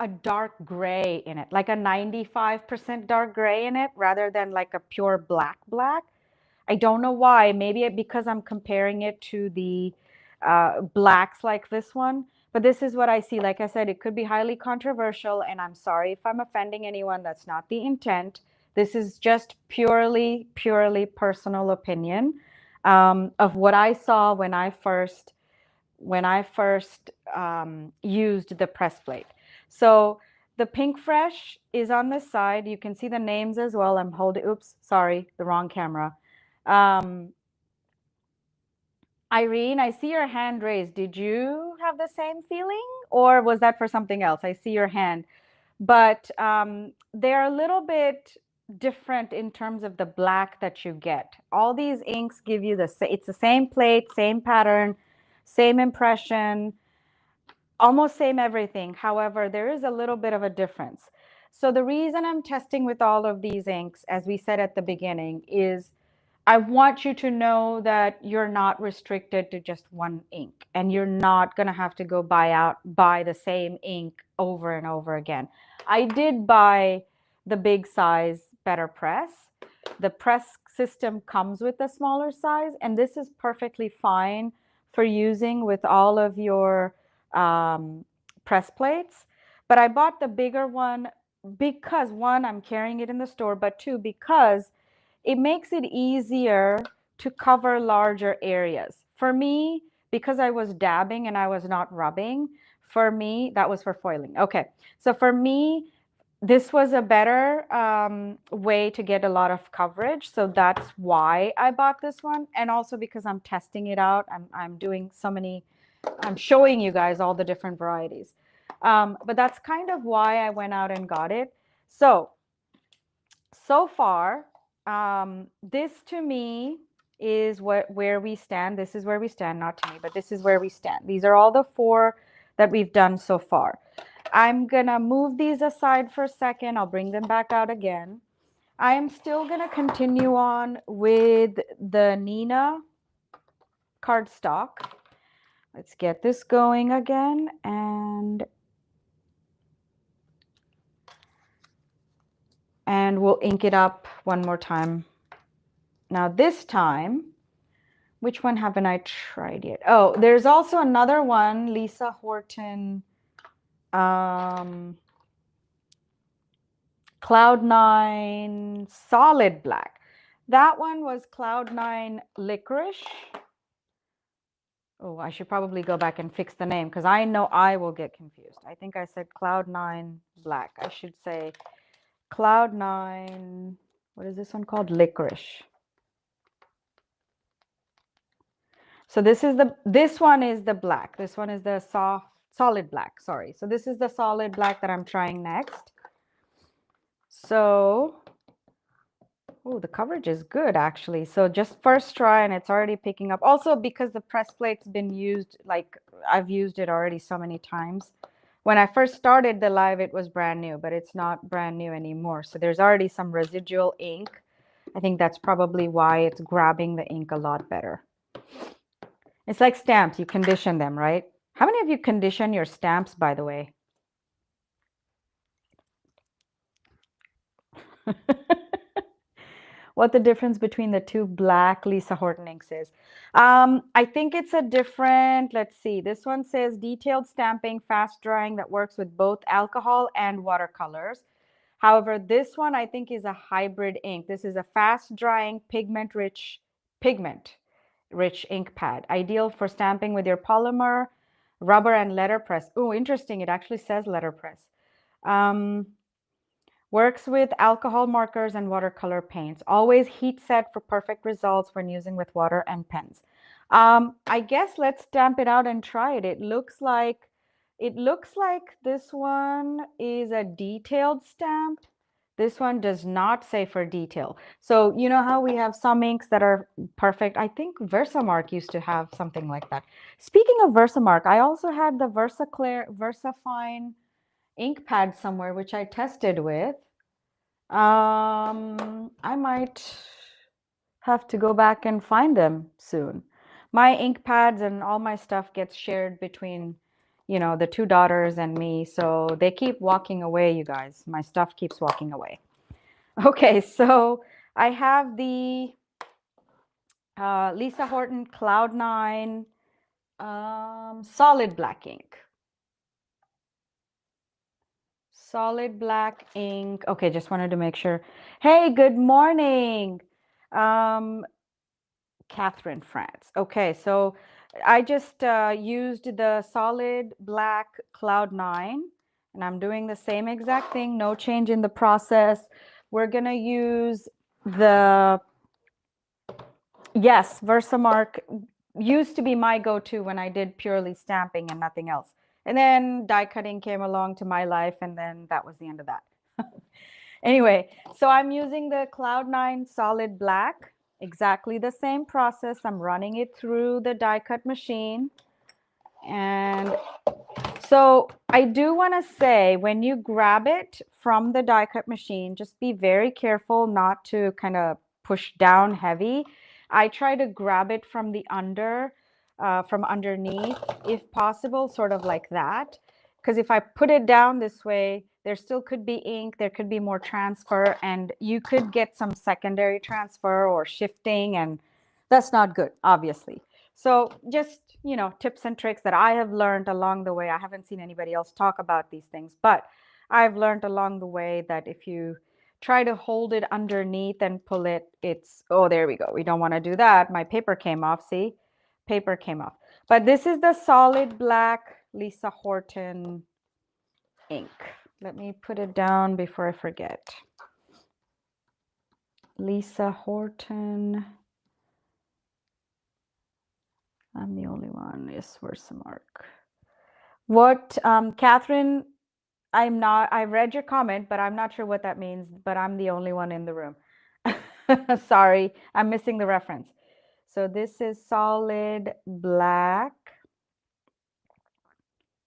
a dark gray in it, like a 95% dark gray in it, rather than like a pure black. I don't know why. Maybe because I'm comparing it to the blacks like this one. But this is what I see. Like I said, it could be highly controversial, and I'm sorry if I'm offending anyone. That's not the intent. This is just purely personal opinion of what I saw when I first used the press plate. So the Pink Fresh is on this side. You can see the names as well. I'm holding, oops, sorry, the wrong camera. Irene, I see your hand raised. Did you have the same feeling, or was that for something else? I see your hand. But they're a little bit different in terms of the black that you get. All these inks give you it's the same plate, same pattern, same impression, almost same everything. However, there is a little bit of a difference. So the reason I'm testing with all of these inks, as we said at the beginning, is I want you to know that you're not restricted to just one ink, and you're not going to have to go buy the same ink over and over again. I did buy the big size Better Press. The press system comes with a smaller size, and this is perfectly fine for using with all of your press plates. But I bought the bigger one because, one, I'm carrying it in the store, but two, because it makes it easier to cover larger areas. For me, because I was dabbing and I was not rubbing, for me, that was for foiling. Okay, so for me, this was a better way to get a lot of coverage. So that's why I bought this one. And also because I'm testing it out. I'm doing so many, I'm showing you guys all the different varieties. But that's kind of why I went out and got it. So far, this to me is where we stand. This is where we stand, not to me, but this is where we stand. These are all the 4 that we've done so far. I'm gonna move these aside for a second. I'll bring them back out again. I am still gonna continue on with the Nina cardstock. Let's get this going again, and we'll ink it up one more time. Now this time, which one haven't I tried yet? Oh, there's also another one, Lisa Horton Cloud 9 Solid Black. That one was Cloud 9 Licorice. Oh, I should probably go back and fix the name because I know I will get confused. I think I said Cloud 9 Black. I should say Cloud 9, what is this one called? Licorice. So this one is the black. This one is the solid black, sorry. So this is the solid black that I'm trying next. So, oh, the coverage is good actually. So just first try and it's already picking up. Also because the press plate's been used, like I've used it already so many times. When I first started the live, it was brand new, but it's not brand new anymore. So there's already some residual ink. I think that's probably why it's grabbing the ink a lot better. It's like stamps, you condition them, right? How many of you condition your stamps, by the way? What the difference between the two black Lisa Horton inks is. I think it's a different, let's see, this one says detailed stamping, fast drying that works with both alcohol and watercolors. However, this one I think is a hybrid ink. This is a fast drying pigment-rich ink pad, ideal for stamping with your polymer, rubber, and letterpress. Oh, interesting. It actually says letterpress. Works with alcohol markers and watercolor paints. Always heat set for perfect results when using with water and pens. I guess let's stamp it out and try it. It looks like this one is a detailed stamp. This one does not say for detail. So you know how we have some inks that are perfect. I think Versamark used to have something like that. Speaking of Versamark, I also had the VersaFine ink pad somewhere, which I tested with. I might have to go back and find them soon. My ink pads and all my stuff gets shared between, you know, the two daughters and me. So they keep walking away, you guys. My stuff keeps walking away. Okay, so I have the Lisa Horton Cloud 9 solid black ink. Solid black ink. Okay, just wanted to make sure. Hey, good morning, Catherine France. Okay, so I just used the solid black Cloud 9, and I'm doing the same exact thing, no change in the process. We're going to use the, yes, Versamark used to be my go-to when I did purely stamping and nothing else. And then die cutting came along to my life, and then that was the end of that. Anyway, so I'm using the Cloud 9 solid black, exactly the same process. I'm running it through the die cut machine. And so I do want to say, when you grab it from the die cut machine, just be very careful not to kind of push down heavy. I try to grab it from the from underneath, if possible, sort of like that. Because if I put it down this way, there still could be ink, there could be more transfer, and you could get some secondary transfer or shifting, and that's not good, obviously. So just, you know, tips and tricks that I have learned along the way. I haven't seen anybody else talk about these things, but I've learned along the way that if you try to hold it underneath and pull it, it's, oh, there we go. We don't want to do that. My paper came off, see? Paper came off. But this is the solid black Lisa Horton ink. Let me put it down before I forget. Lisa Horton. I'm the only one. Yes, Versamark. What, Catherine, I read your comment, but I'm not sure what that means, but I'm the only one in the room. Sorry, I'm missing the reference. So this is solid black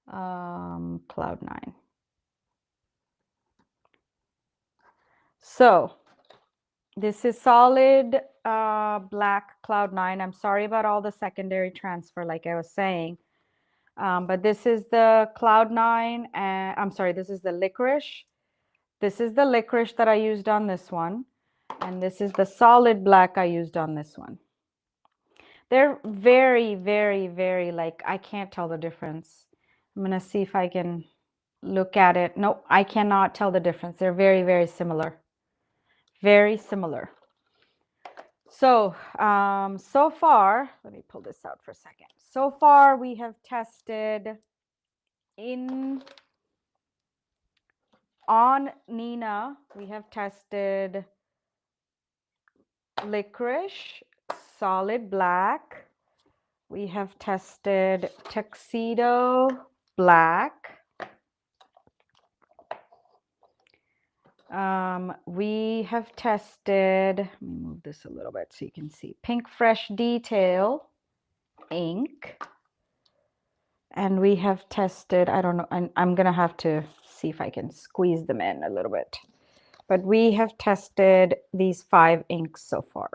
Cloud 9. So this is solid black Cloud 9. I'm sorry about all the secondary transfer, like I was saying. But this is the Cloud 9, and I'm sorry, this is the licorice. This is the licorice that I used on this one. And this is the solid black I used on this one. They're very, very, very, like, I can't tell the difference. I'm going to see if I can look at it. Nope, I cannot tell the difference. They're very, very similar. Very similar. So, so far, let me pull this out for a second. So far, we have tested on Nina, we have tested licorice, solid black. We have tested tuxedo black. We have tested, let me move this a little bit so you can see, pink fresh detail ink. And we have tested, I don't know, I'm going to have to see if I can squeeze them in a little bit. But we have tested these 5 inks so far.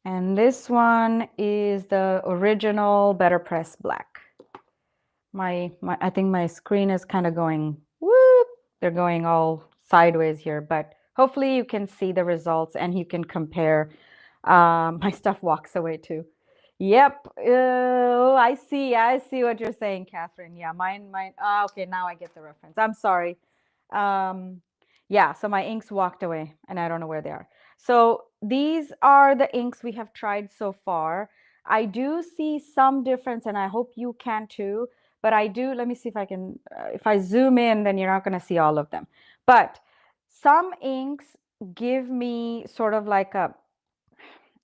And this one is the original Better Press Black. I think my screen is kind of going whoop. They're going all sideways here, but hopefully you can see the results and you can compare. My stuff walks away too. Yep. I see. I see what you're saying, Catherine. Yeah, mine. Okay, now I get the reference. I'm sorry. Um, yeah, so my inks walked away and I don't know where they are. So these are the inks we have tried so far. I do see some difference and I hope you can too. But I do, let me see if I can, if I zoom in, then you're not going to see all of them. But some inks give me sort of like a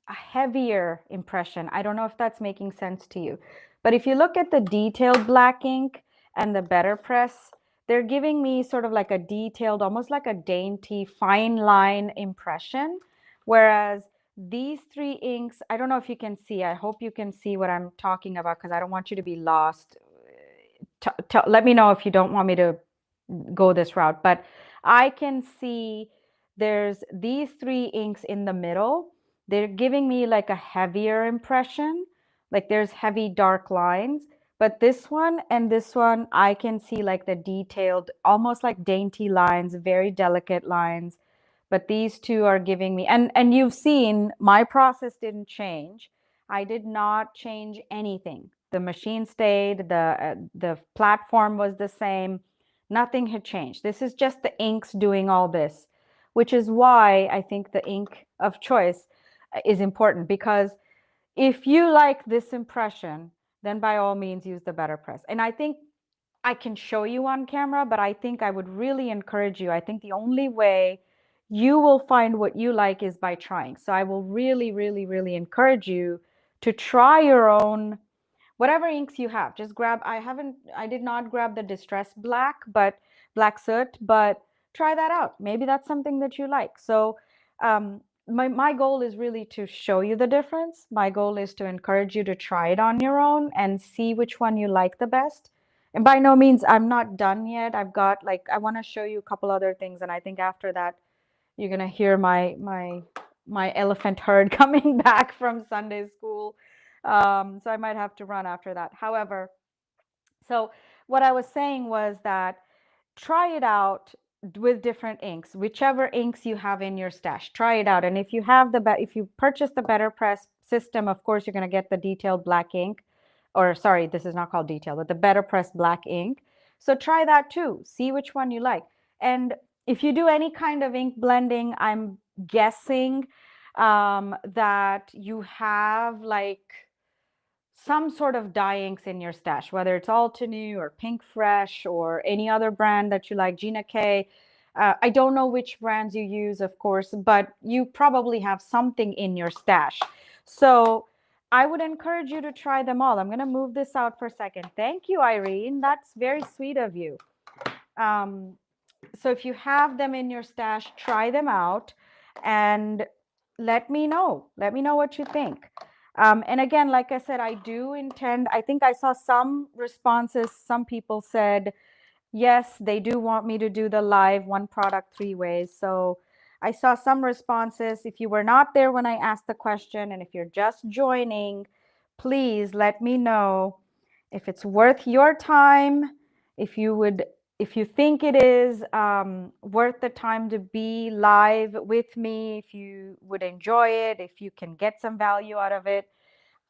heavier impression. I don't know if that's making sense to you. But if you look at the detailed black ink and the Better Press, they're giving me sort of like a detailed, almost like a dainty, fine line impression. Whereas these three inks, I don't know if you can see. I hope you can see what I'm talking about because I don't want you to be lost. Let me know if you don't want me to go this route. But I can see there's these three inks in the middle. They're giving me like a heavier impression. Like there's heavy dark lines. But this one and this one, I can see like the detailed, almost like dainty lines, very delicate lines. But these two are giving me, and you've seen my process didn't change. I did not change anything. The machine stayed, the platform was the same. Nothing had changed. This is just the inks doing all this, which is why I think the ink of choice is important, because if you like this impression, then by all means use the Better Press. And I think I can show you on camera, but I think I would really encourage you. I think the only way you will find what you like is by trying. So I will really, really, really encourage you to try your own, whatever inks you have. Just grab, I did not grab the Distress Black, but Black Soot, but try that out. Maybe that's something that you like. So my goal is really to show you the difference. My goal is to encourage you to try it on your own and see which one you like the best. And by no means, I'm not done yet. I've got like, I want to show you a couple other things. And I think after that, you're going to hear my elephant herd coming back from Sunday school. So I might have to run after that. However, so what I was saying was that try it out with different inks, whichever inks you have in your stash, try it out. And if you have if you purchase the Better Press system, of course, you're going to get the detailed black ink, or sorry, this is not called detail, but the Better Press black ink. So try that too. See which one you like. And if you do any kind of ink blending, I'm guessing that you have like some sort of dye inks in your stash, whether it's Altenew or Pink Fresh or any other brand that you like, Gina K. I don't know which brands you use, of course, but you probably have something in your stash. So I would encourage you to try them all. I'm going to move this out for a second. Thank you, Irene. That's very sweet of you. So if you have them in your stash, try them out and let me know. Let me know what you think. And again, like I said, I do intend, I think I saw some responses. Some people said, yes, they do want me to do the live one product 3 ways. So I saw some responses. If you were not there when I asked the question, and if you're just joining, please let me know if it's worth your time, if you think it is worth the time to be live with me, if you would enjoy it, if you can get some value out of it.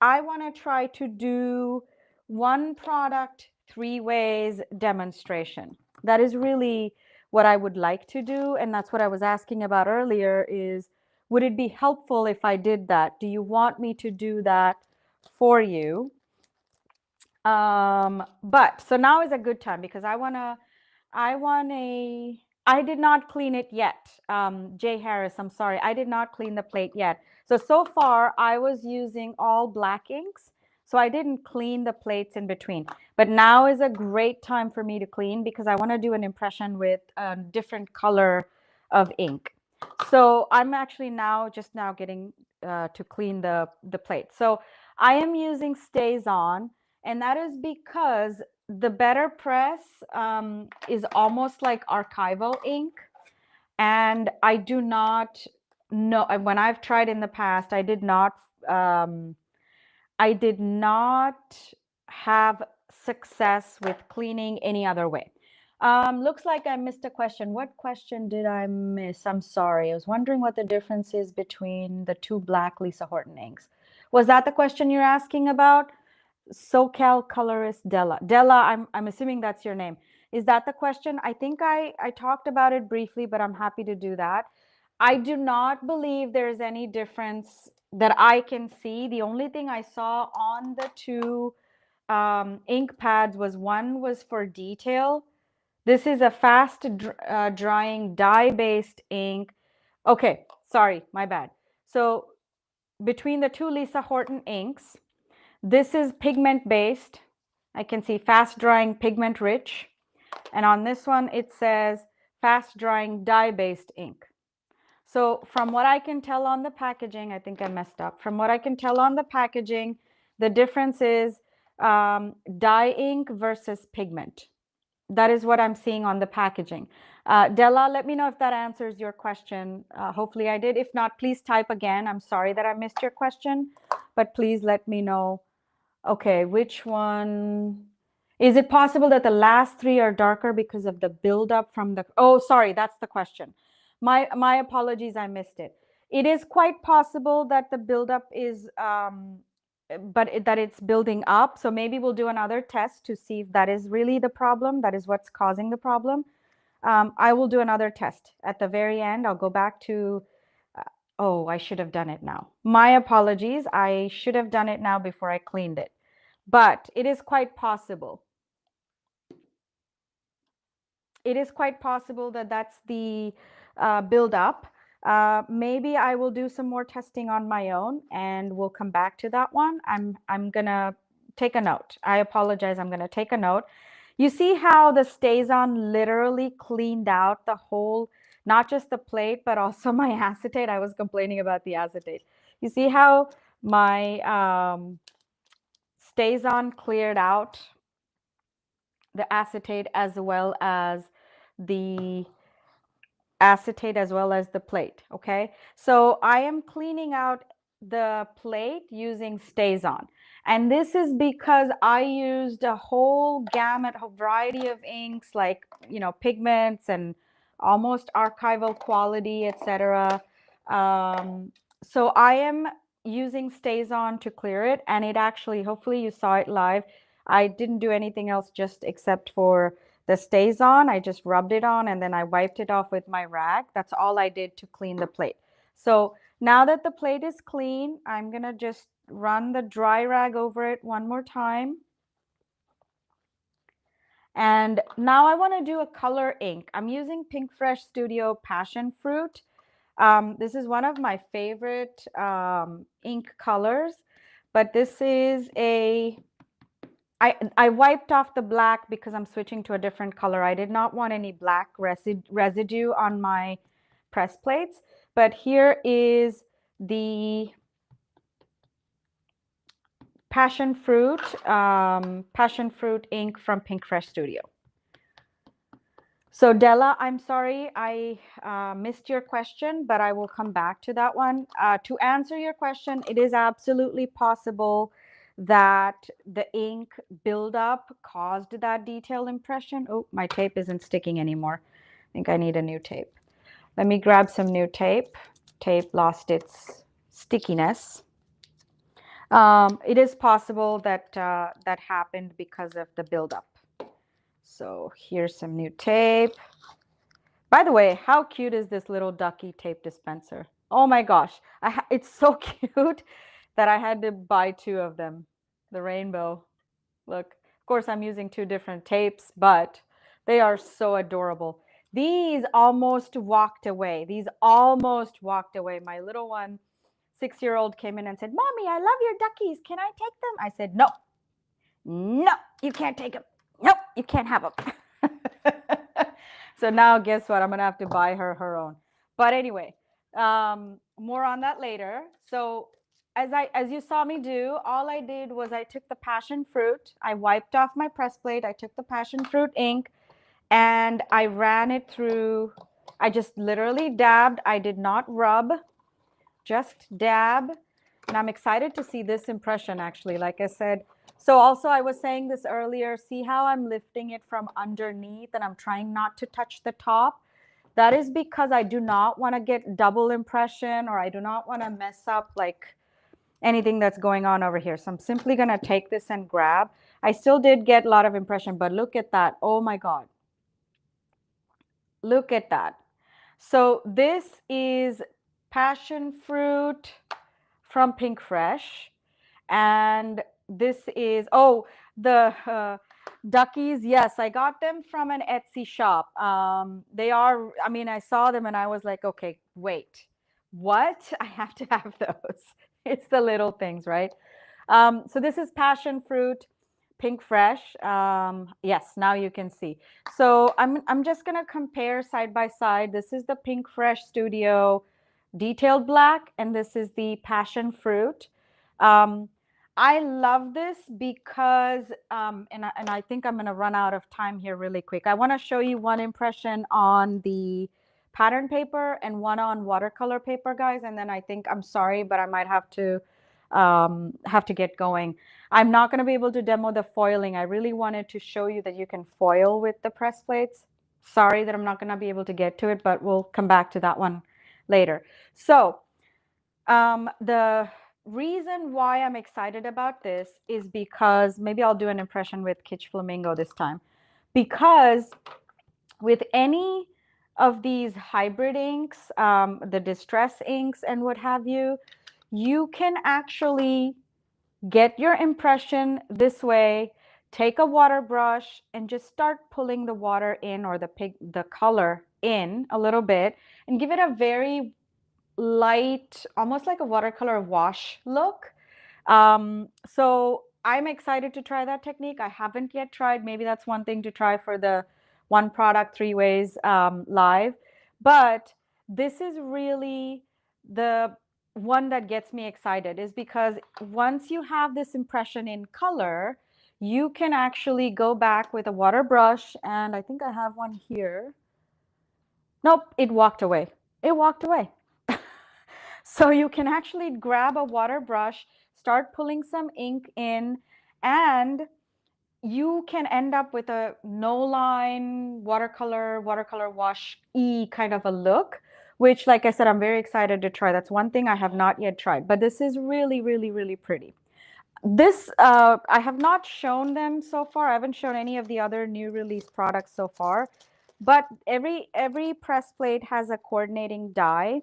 I want to try to do one product 3 ways demonstration. That is really what I would like to do. And that's what I was asking about earlier is, would it be helpful if I did that? Do you want me to do that for you? But so now is a good time because I did not clean it yet. Jay Harris, I'm sorry, I did not clean the plate yet. So far I was using all black inks, so I didn't clean the plates in between. But now is a great time for me to clean because I want to do an impression with a different color of ink. So I'm actually just now getting to clean the plate. So I am using Stays On. And that is because the Better Press is almost like archival ink. And I do not No, when I've tried in the past, um, I did not have success with cleaning any other way. Looks like I missed a question. What question did I miss? I'm sorry. I was wondering what the difference is between the two black Lisa Horton inks. Was that the question you're asking about? SoCal colorist Della. Della, I'm assuming that's your name. Is that the question? I think I talked about it briefly, but I'm happy to do that. I do not believe there's any difference that I can see. The only thing I saw on the two ink pads was one was for detail. This is a fast drying dye-based ink. Okay, sorry, my bad. So between the two Lisa Horton inks, this is pigment based. I can see fast drying pigment rich. And on this one, it says fast drying dye based ink. So from what I can tell on the packaging, I think I messed up. From what I can tell on the packaging, the difference is dye ink versus pigment. That is what I'm seeing on the packaging. Della, let me know if that answers your question. Hopefully I did. If not, please type again. I'm sorry that I missed your question, but please let me know. Okay, which one? Is it possible that the last three are darker because of the buildup from the, oh, sorry, that's the question. My apologies, I missed it. It is quite possible that the buildup is, that it's building up. So maybe we'll do another test to see if that is really the problem. That is what's causing the problem. I will do another test at the very end. I'll go back to, oh, I should have done it now. My apologies. I should have done it now before I cleaned it. But it is quite possible. It is quite possible that that's the buildup. Maybe I will do some more testing on my own and we'll come back to that one. I'm gonna take a note. I apologize. I'm gonna take a note. You see how the StazOn literally cleaned out the whole, not just the plate, but also my acetate. I was complaining about the acetate. You see how my StazOn cleared out the acetate as well as the plate. Okay, so I am cleaning out the plate using StazOn, and this is because I used a whole gamut, a variety of inks, like, you know, pigments and almost archival quality, etc. So I am using StazOn to clear it, and it actually, hopefully you saw it live. I didn't do anything else just except for the StazOn. I just rubbed it on and then I wiped it off with my rag. That's all I did to clean the plate. So now that the plate is clean, I'm gonna just run the dry rag over it one more time. And now I want to do a color ink. I'm using Pink Fresh Studio Passion Fruit. This is one of my favorite ink colors, but this is a, I wiped off the black because I'm switching to a different color. I did not want any black residue on my press plates, but here is the passion fruit ink from Pink Fresh Studio. So Della, I'm sorry I missed your question, but I will come back to that one. To answer your question, it is absolutely possible that the ink buildup caused that detail impression. Oh, my tape isn't sticking anymore. I think I need a new tape. Let me grab some new tape. Tape lost its stickiness. It is possible that that happened because of the buildup. So here's some new tape. By the way, how cute is this little ducky tape dispenser? Oh my gosh, it's so cute that I had to buy two of them. The rainbow. Look, of course I'm using two different tapes, but they are so adorable. These almost walked away. My little one, 6-year-old, came in and said, "Mommy, I love your duckies. Can I take them?" I said, "No, no, you can't take them. Nope, you can't have them." So now guess what? I'm going to have to buy her own. But anyway, more on that later. So as you saw me do, all I did was I took the passion fruit, I wiped off my press plate, I took the passion fruit ink, and I ran it through. I just literally dabbed. I did not rub. just dab. And I'm excited to see this impression actually, like I said. So also I was saying this earlier, see how I'm lifting it from underneath and I'm trying not to touch the top? That is because I do not want to get double impression, or I do not want to mess up like anything that's going on over here. So I'm simply going to take this and grab. I still did get a lot of impression, but look at that. Oh my God. Look at that. So this is passion fruit from Pink Fresh. And this is, oh, the duckies. Yes, I got them from an Etsy shop. They are, I mean, I saw them and I was like, okay, wait, what? I have to have those. It's the little things, right? So this is passion fruit, Pink Fresh. Yes, now you can see. So I'm just gonna compare side by side. This is the Pink Fresh Studio Detailed Black, and this is the passion fruit. I love this because, and I think I'm going to run out of time here really quick. I want to show you one impression on the pattern paper and one on watercolor paper, guys. And then I think, I'm sorry, but I might have to get going. I'm not going to be able to demo the foiling. I really wanted to show you that you can foil with the press plates. Sorry that I'm not going to be able to get to it, but we'll come back to that one later. So the reason why I'm excited about this is because maybe I'll do an impression with Kitsch Flamingo this time. Because with any of these hybrid inks, the distress inks and what have you, you can actually get your impression this way, take a water brush and just start pulling the water in, or the color in a little bit, and give it a very light, almost like a watercolor wash look. So I'm excited to try that technique. I haven't yet tried. Maybe that's one thing to try for the one product, three ways live. But this is really the one that gets me excited, is because once you have this impression in color, you can actually go back with a water brush. And I think I have one here. Nope, it walked away. It walked away. So you can actually grab a water brush, start pulling some ink in, and you can end up with a no line watercolor wash kind of a look, which, like I said, I'm very excited to try. That's one thing I have not yet tried, but this is really, really, really pretty. This, I have not shown them so far. I haven't shown any of the other new release products so far, but every press plate has a coordinating die.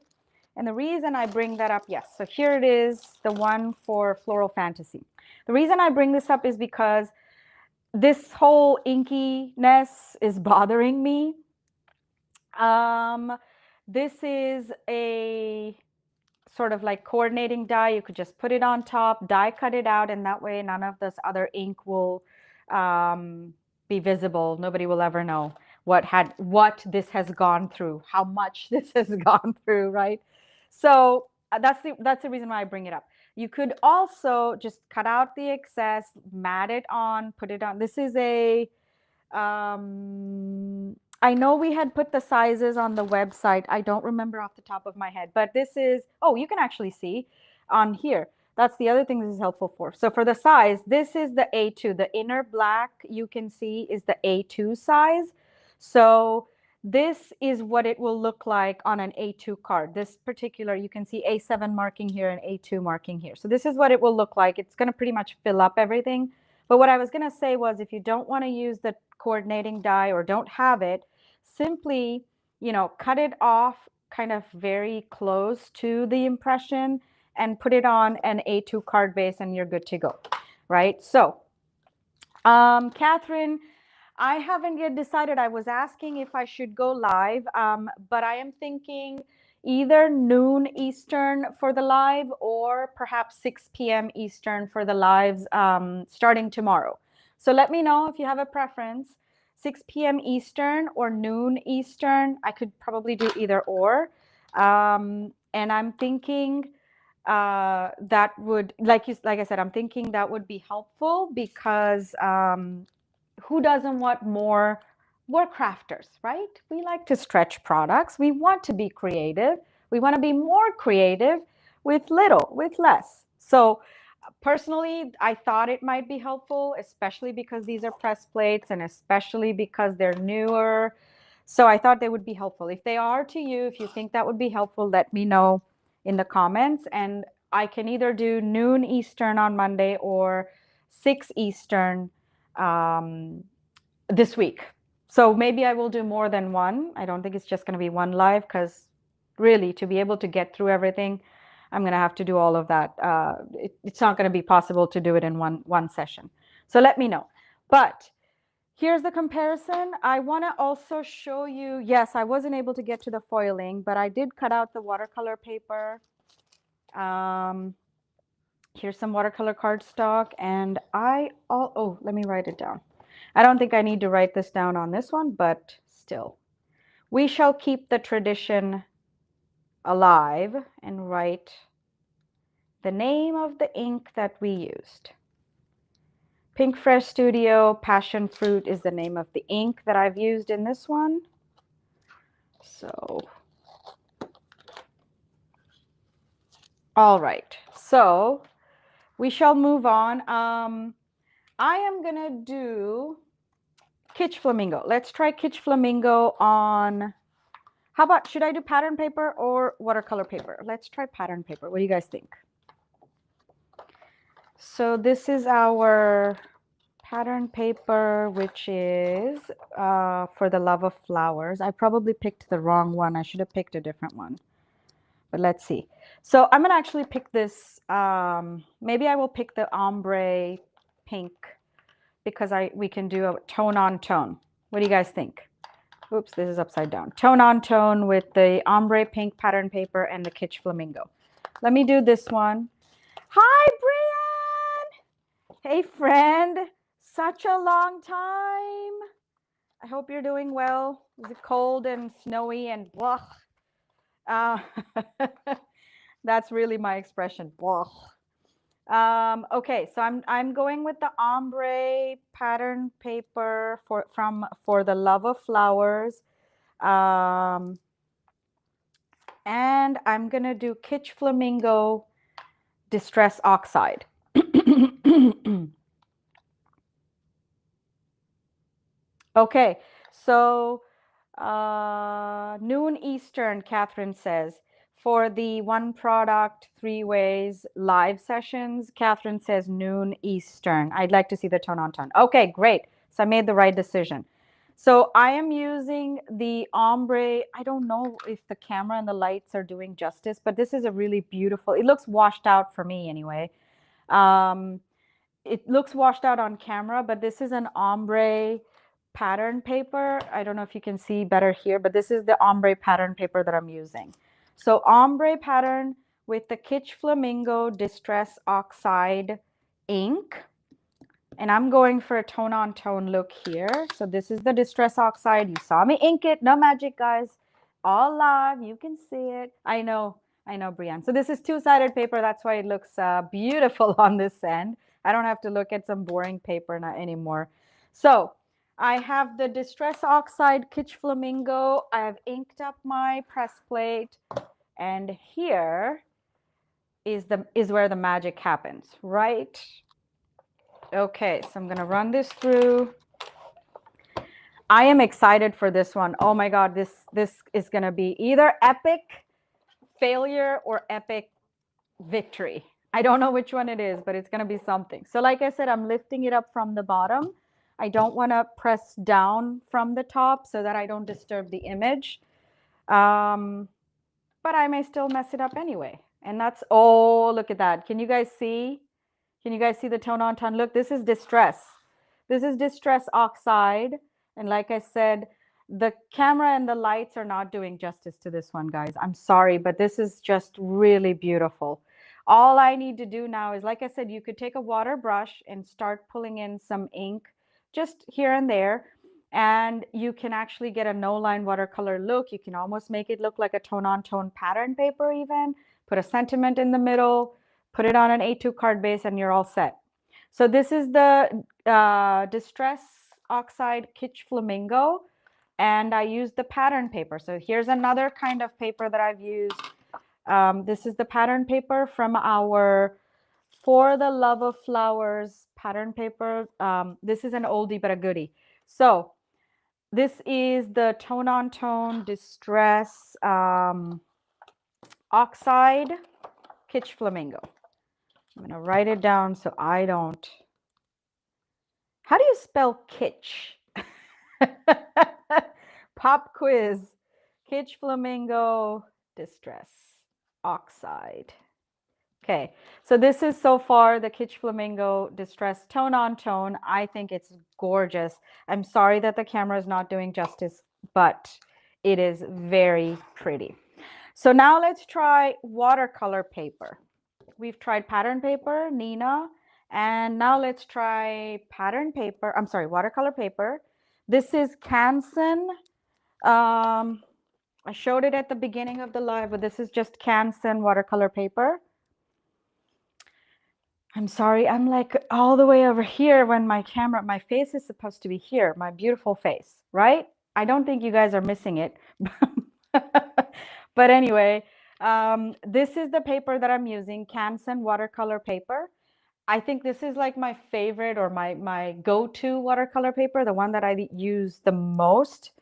And the reason I bring that up, yes, so here it is, the one for Floral Fantasy. The reason I bring this up is because this whole inkiness is bothering me. This is a sort of like coordinating die. You could just put it on top, die cut it out, and that way none of this other ink will be visible. Nobody will ever know what this has gone through, how much this has gone through, right? So that's the reason why I bring it up. You could also just cut out the excess, mat it on, put it on. This is a I know we had put the sizes on the website. I don't remember off the top of my head, but this is, oh, you can actually see on here. That's the other thing this is helpful for. So for the size, this is the A2. The inner black you can see is the A2 size. So this is what it will look like on an A2 card. This particular, you can see A7 marking here and A2 marking here. So this is what it will look like. It's going to pretty much fill up everything. But what I was going to say was, if you don't want to use the coordinating die or don't have it, simply, cut it off kind of very close to the impression and put it on an A2 card base and you're good to go, right? So, Catherine, I haven't yet decided. I was asking if I should go live, but I am thinking either noon Eastern for the live or perhaps 6 p.m. Eastern for the lives starting tomorrow. So let me know if you have a preference. 6 p.m. Eastern or noon Eastern. I could probably do either or. And I'm thinking that would, like I said, I'm thinking that would be helpful because who doesn't want more? We're crafters, right? We like to stretch products. We want to be creative. We want to be more creative with less. So personally, I thought it might be helpful, especially because these are press plates and especially because they're newer. So I thought they would be helpful. If they are to you, if you think that would be helpful, let me know in the comments. And I can either do noon Eastern on Monday or 6 Eastern this week. So maybe I will do more than one. I don't think it's just going to be one live because really to be able to get through everything, I'm going to have to do all of that. It's not going to be possible to do it in one session. So let me know. But here's the comparison. I want to also show you, yes, I wasn't able to get to the foiling, but I did cut out the watercolor paper. Here's some watercolor cardstock, and oh, let me write it down. I don't think I need to write this down on this one, but still. We shall keep the tradition alive and write the name of the ink that we used. Pink Fresh Studio Passion Fruit is the name of the ink that I've used in this one. So, all right. So, we shall move on. I am going to do Kitsch Flamingo. Let's try Kitsch Flamingo on, how about, should I do pattern paper or watercolor paper? Let's try pattern paper. What do you guys think? So this is our pattern paper, which is For the Love of Flowers. I probably picked the wrong one. I should have picked a different one. But let's see. So I'm going to actually pick this. Maybe I will pick the ombre pink because we can do a tone on tone. What do you guys think? Oops, this is upside down. Tone on tone with the ombre pink pattern paper and the Kitsch Flamingo. Let me do this one. Hi, Brian. Hey, friend. Such a long time. I hope you're doing well. Is it cold and snowy and blah? That's really my expression. Blah. Okay, so I'm going with the ombre pattern paper for the Love of Flowers. And I'm gonna do Kitsch Flamingo Distress Oxide. Okay, so noon Eastern, Catherine says. For the one product, 3 ways live sessions, Catherine says noon Eastern. I'd like to see the tone on tone. Okay, great. So I made the right decision. So I am using the ombre. I don't know if the camera and the lights are doing justice, but this is a really beautiful, it looks washed out for me anyway. It looks washed out on camera, but this is an ombre pattern paper. I don't know if you can see better here, but this is the ombre pattern paper that I'm using. So ombre pattern with the Kitsch Flamingo Distress Oxide ink. And I'm going for a tone on tone look here. So this is the Distress Oxide. You saw me ink it. No magic, guys. All live. You can see it. I know, Brianne. So this is two-sided paper. That's why it looks beautiful on this end. I don't have to look at some boring paper anymore. So I have the Distress Oxide Kitsch Flamingo. I have inked up my press plate. And here is where the magic happens, right? Okay, so I'm going to run this through. I am excited for this one. Oh my God, this is going to be either epic failure or epic victory. I don't know which one it is, but it's going to be something. So like I said, I'm lifting it up from the bottom. I don't want to press down from the top so that I don't disturb the image. But I may still mess it up anyway. And that's, oh, look at that. Can you guys see? Can you guys see the tone on tone? Look, this is distress. This is Distress Oxide. And like I said, the camera and the lights are not doing justice to this one, guys. I'm sorry, but this is just really beautiful. All I need to do now is, like I said, you could take a water brush and start pulling in some ink just here and there. And you can actually get a no-line watercolor look. You can almost make it look like a tone-on-tone pattern paper even. Put a sentiment in the middle, put it on an A2 card base, and you're all set. So this is the Distress Oxide Kitsch Flamingo, and I used the pattern paper. So here's another kind of paper that I've used. This is the pattern paper from our For the Love of Flowers pattern paper. This is an oldie but a goodie. So this is the Tone on Tone Distress Oxide Kitsch Flamingo. I'm going to write it down so I don't. How do you spell kitsch? Pop quiz. Kitsch Flamingo Distress Oxide. Okay, so this is so far the Kitsch Flamingo Distress Tone on Tone. I think it's gorgeous. I'm sorry that the camera is not doing justice, but it is very pretty. So now let's try watercolor paper. We've tried pattern paper, Nina, and now let's try pattern paper. I'm sorry, watercolor paper. This is Canson. I showed it at the beginning of the live, but this is just Canson watercolor paper. I'm sorry, I'm like all the way over here when my face is supposed to be here, my beautiful face, right? I don't think you guys are missing it. But anyway, this is the paper that I'm using, Canson watercolor paper. I think this is like my favorite or my go-to watercolor paper, the one that I use the most.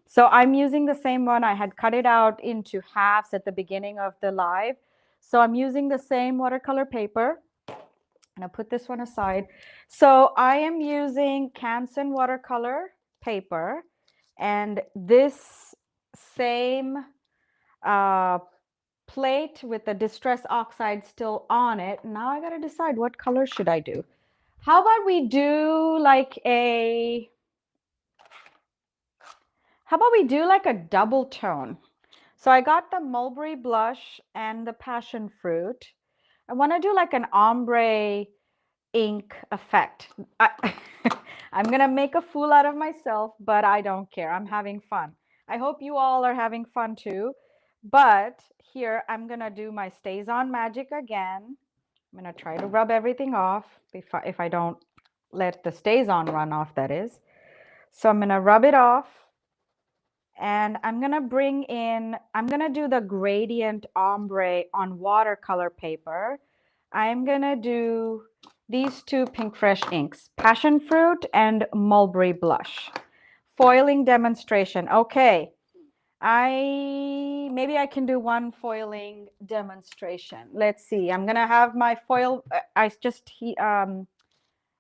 So I'm using the same one. I had cut it out into halves at the beginning of the live. So I'm using the same watercolor paper. And I'll put this one aside. So I am using Canson watercolor paper and this same plate with the Distress Oxide still on it. Now I got to decide what color should I do. How about we do like a double tone? So I got the Mulberry Blush and the Passion Fruit. I want to do like an ombre ink effect. I'm going to make a fool out of myself, but I don't care. I'm having fun. I hope you all are having fun too. But here I'm going to do my Stays On Magic again. I'm going to try to rub everything off if I don't let the Stays On run off, that is. So I'm going to rub it off. And I'm going to do the gradient ombre on watercolor paper. I'm going to do these two Pink Fresh inks, Passion Fruit and Mulberry Blush. Foiling demonstration. Okay. Maybe I can do one foiling demonstration. Let's see. I'm going to have my foil. I just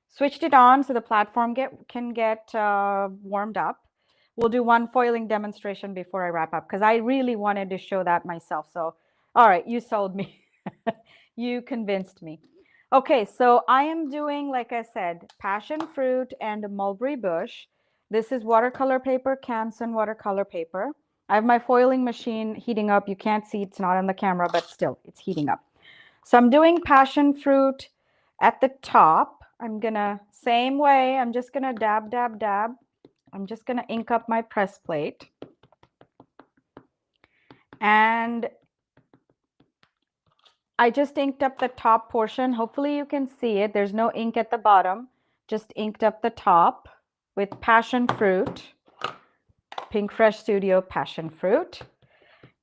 switched it on so the platform can get warmed up. We'll do one foiling demonstration before I wrap up because I really wanted to show that myself. So, all right, you sold me. You convinced me. Okay, so I am doing, like I said, Passion Fruit and Mulberry Bush. This is watercolor paper, Canson watercolor paper. I have my foiling machine heating up. You can't see, it's not on the camera, but still, it's heating up. So I'm doing Passion Fruit at the top. I'm gonna, same way, I'm just gonna dab, dab, dab. I'm just gonna ink up my press plate. And I just inked up the top portion. Hopefully you can see it. There's no ink at the bottom. Just inked up the top with Passion Fruit, Pink Fresh Studio Passion Fruit.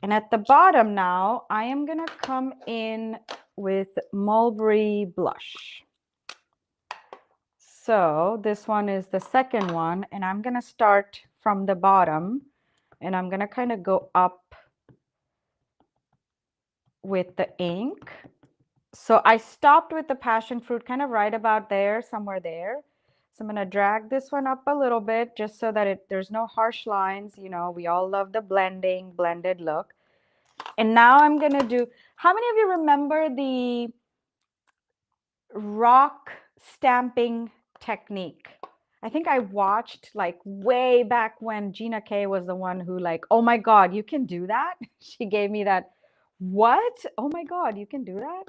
And at the bottom now, I am gonna come in with Mulberry Blush. So this one is the second one, and I'm gonna start from the bottom, and I'm gonna kind of go up with the ink. So I stopped with the Passion Fruit kind of right about there, somewhere there. So I'm going to drag this one up a little bit just so that there's no harsh lines. You know, we all love the blended look. And now I'm going to do, how many of you remember the rock stamping technique? I think I watched like way back when Gina K was the one who like, oh my God, you can do that? She gave me that, what? Oh my God, you can do that?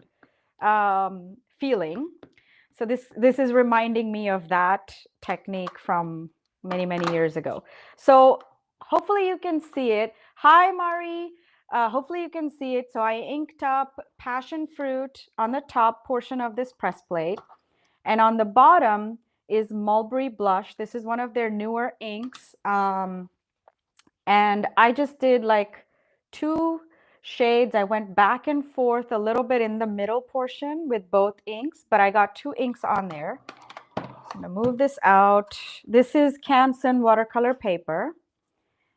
Feeling. So this is reminding me of that technique from many years ago. So hopefully you can see it. Hi Mari, hopefully you can see it. So I inked up Passion Fruit on the top portion of this press plate, and on the bottom is Mulberry Blush. This is one of their newer inks, and I just did like two shades. I went back and forth a little bit in the middle portion with both inks, but I got 2 inks on there. So I'm going to move this out. This is Canson watercolor paper.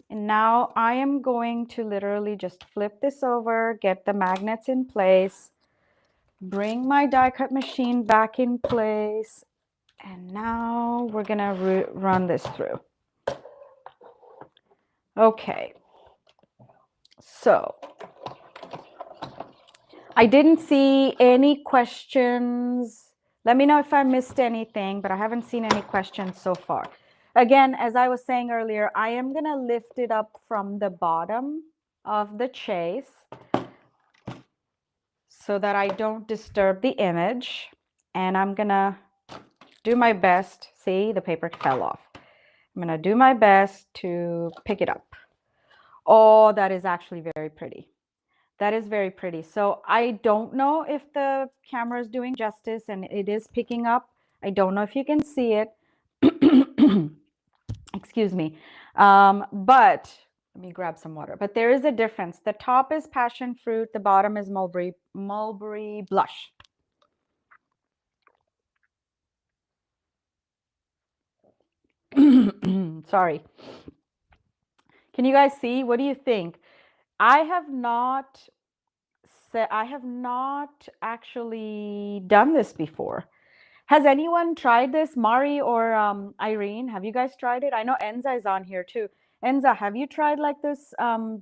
And now I am going to literally just flip this over, get the magnets in place, bring my die cut machine back in place, and now we're going to run this through. Okay, so I didn't see any questions. Let me know if I missed anything, but I haven't seen any questions so far. Again, as I was saying earlier, I am going to lift it up from the bottom of the chase so that I don't disturb the image. And I'm going to do my best. See, the paper fell off. I'm going to do my best to pick it up. Oh, that is actually very pretty. That is very pretty. So I don't know if the camera is doing justice and it is picking up. I don't know if you can see it. Excuse me. But let me grab some water. But there is a difference. The top is passion fruit. The bottom is mulberry blush. Sorry. Can you guys see? What do you think? I have not actually done this before. Has anyone tried this? Mari or Irene, have you guys tried it? I know Enza is on here too. Enza, have you tried like this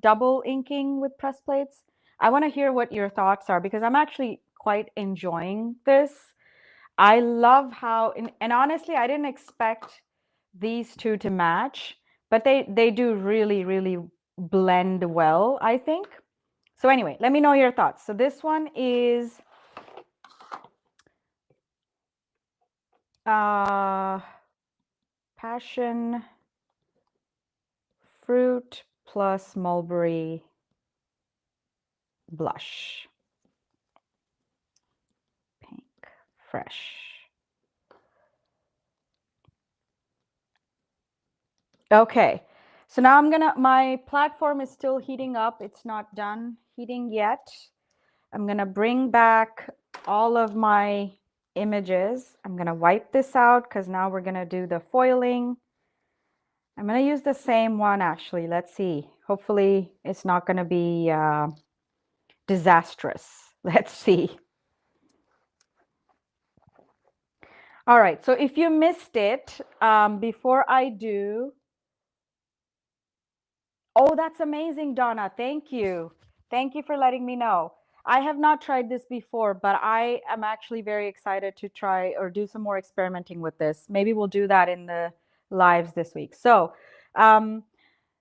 double inking with press plates? I want to hear what your thoughts are because I'm actually quite enjoying this. I love how, and honestly, I didn't expect these two to match, but they do really, really blend well, I think. So anyway, let me know your thoughts. So this one is passion fruit plus mulberry blush. Pink, fresh. Okay, so now my platform is still heating up. It's not done heating yet. I'm gonna bring back all of my images. I'm gonna wipe this out because now we're gonna do the foiling. I'm gonna use the same one actually. Let's see. Hopefully it's not gonna be disastrous. Let's see. All right, so if you missed it, before I do, oh, that's amazing, Donna. Thank you. Thank you for letting me know. I have not tried this before, but I am actually very excited to try or do some more experimenting with this. Maybe we'll do that in the lives this week. So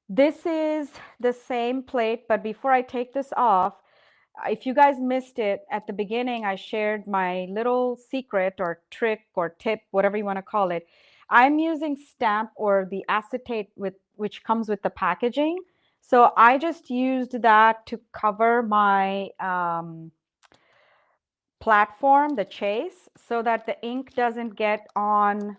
this is the same plate, but before I take this off, if you guys missed it at the beginning, I shared my little secret or trick or tip, whatever you want to call it. I'm using stamp or the acetate which comes with the packaging. So I just used that to cover my platform, the chase, so that the ink doesn't get on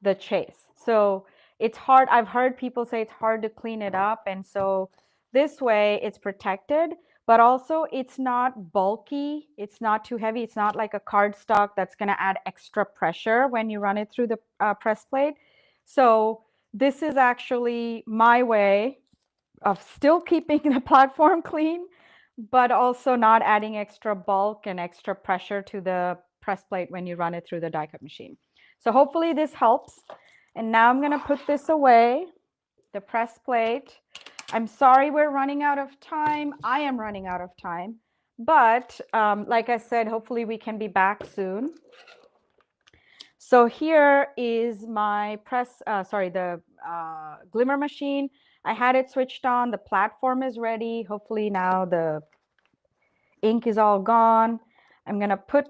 the chase. So it's hard. I've heard people say it's hard to clean it up. And so this way it's protected, but also it's not bulky. It's not too heavy. It's not like a cardstock that's going to add extra pressure when you run it through the press plate. So this is actually my way of still keeping the platform clean, but also not adding extra bulk and extra pressure to the press plate when you run it through the die cut machine. So hopefully this helps. And now I'm going to put this away, the press plate. I'm sorry we're running out of time. I am running out of time. But like I said, hopefully we can be back soon. So here is my the glimmer machine. I had it switched on. The platform is ready. Hopefully now the ink is all gone. I'm going to put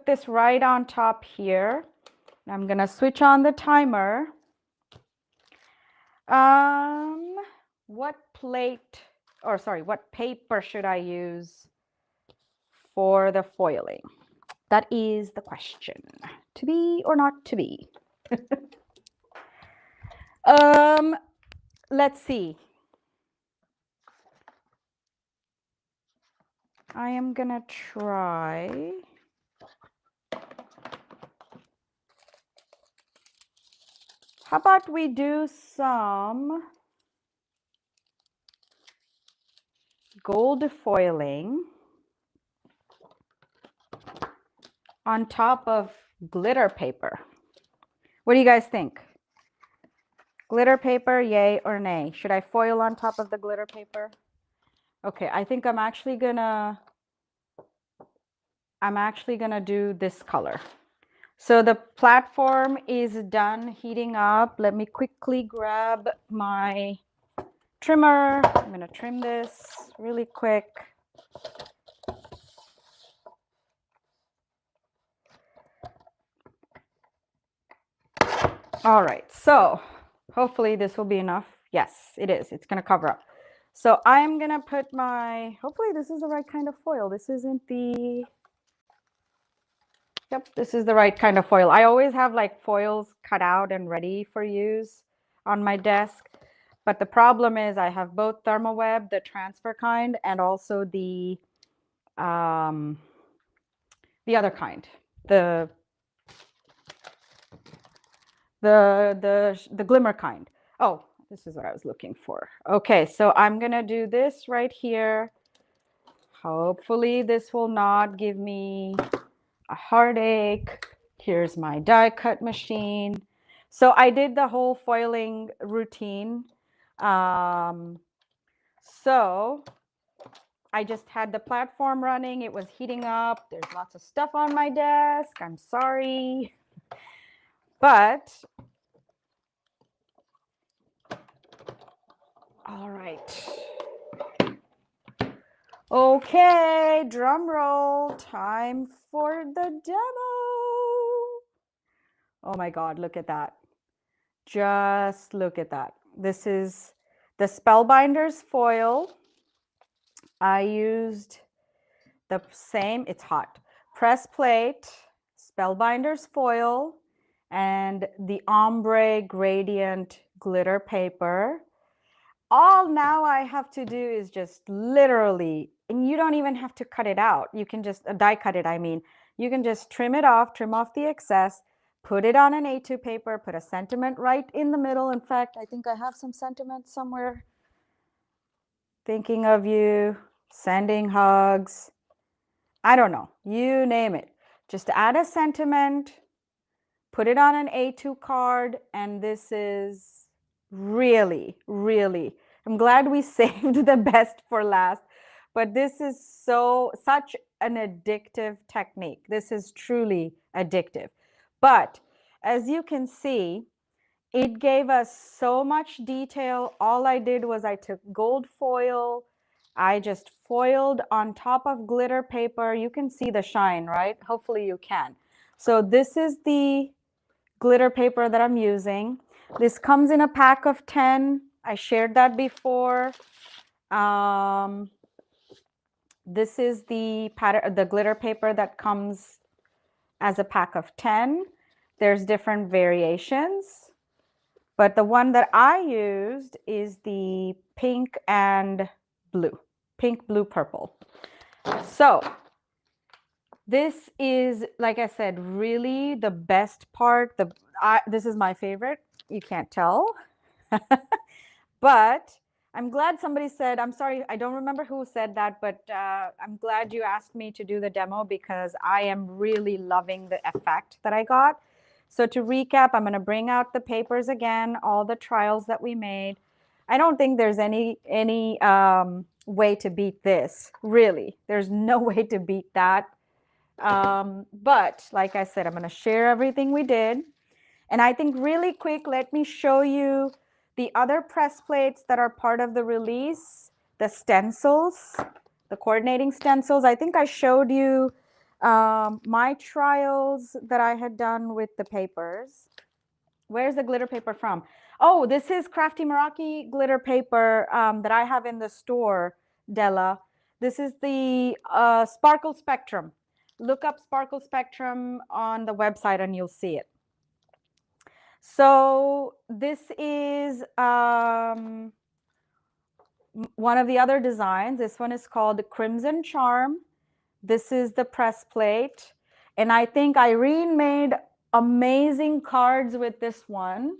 this right on top here. I'm going to switch on the timer. What paper should I use for the foiling? That is the question. To be or not to be? Let's see. I am gonna try. How about we do some gold foiling on top of glitter paper? What do you guys think? Glitter paper, yay or nay? Should I foil on top of the glitter paper? Okay, I think I'm actually gonna do this color. So the platform is done heating up. Let me quickly grab my trimmer. I'm gonna trim this really quick. All right, so hopefully this will be enough. Yes, it is. It's gonna cover up. So I'm gonna put my, hopefully this is the right kind of foil. This isn't the, yep, this is the right kind of foil. I always have like foils cut out and ready for use on my desk. But the problem is I have both ThermoWeb, the transfer kind, and also the other kind, the glimmer kind. Oh, this is what I was looking for. Okay, so I'm gonna do this right here. Hopefully this will not give me a heartache. Here's my die cut machine. So I did the whole foiling routine. So I just had the platform running. It was heating up. There's lots of stuff on my desk. I'm sorry. But, all right. Okay, drum roll. Time for the demo. Oh my God, look at that. Just look at that. This is the Spellbinders foil. I used the same, it's hot, press plate, Spellbinders foil, and the ombre gradient glitter paper. All now I have to do is just literally, and you don't even have to cut it out. You can just die cut it, I mean. You can just trim it off, trim off the excess, put it on an A2 paper, put a sentiment right in the middle. In fact, I think I have some sentiment somewhere. Thinking of you, sending hugs. I don't know, you name it. Just add a sentiment, put it on an A2 card, and this is really, really, I'm glad we saved the best for last, but this is such an addictive technique. This is truly addictive. But as you can see, it gave us so much detail. All I did was I took gold foil, I just foiled on top of glitter paper. You can see the shine, right? Hopefully you can. So this is the glitter paper that I'm using. This comes in a pack of 10. I shared that before. This is the glitter paper that comes as a pack of 10. There's different variations, but the one that I used is the pink and blue, pink, blue, purple. So this is, like I said, really the best part. This is my favorite. You can't tell. But I'm glad somebody said, I'm sorry, I don't remember who said that, but I'm glad you asked me to do the demo because I am really loving the effect that I got. So to recap, I'm going to bring out the papers again, all the trials that we made. I don't think there's any way to beat this, really. There's no way to beat that. But like I said, I'm going to share everything we did. And I think really quick, let me show you the other press plates that are part of the release, the stencils, the coordinating stencils. I think I showed you my trials that I had done with the papers. Where's the glitter paper from? Oh, this is Crafty Meraki glitter paper that I have in the store, Della. This is the Sparkle Spectrum. Look up Sparkle Spectrum on the website and you'll see it. So this is one of the other designs. This one is called Crimson Charm. This is the press plate. And I think Irene made amazing cards with this one.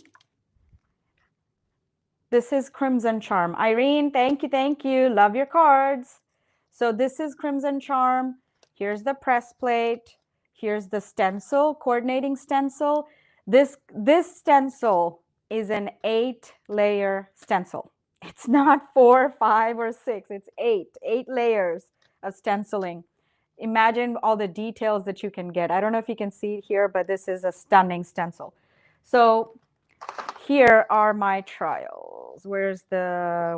This is Crimson Charm. Irene, thank you, thank you. Love your cards. So this is Crimson Charm. Here's the press plate. Here's the stencil, coordinating stencil. This stencil is an 8-layer stencil. It's not 4, 5, or 6. It's 8 layers of stenciling. Imagine all the details that you can get. I don't know if you can see it here, but this is a stunning stencil. So here are my trials. Here's the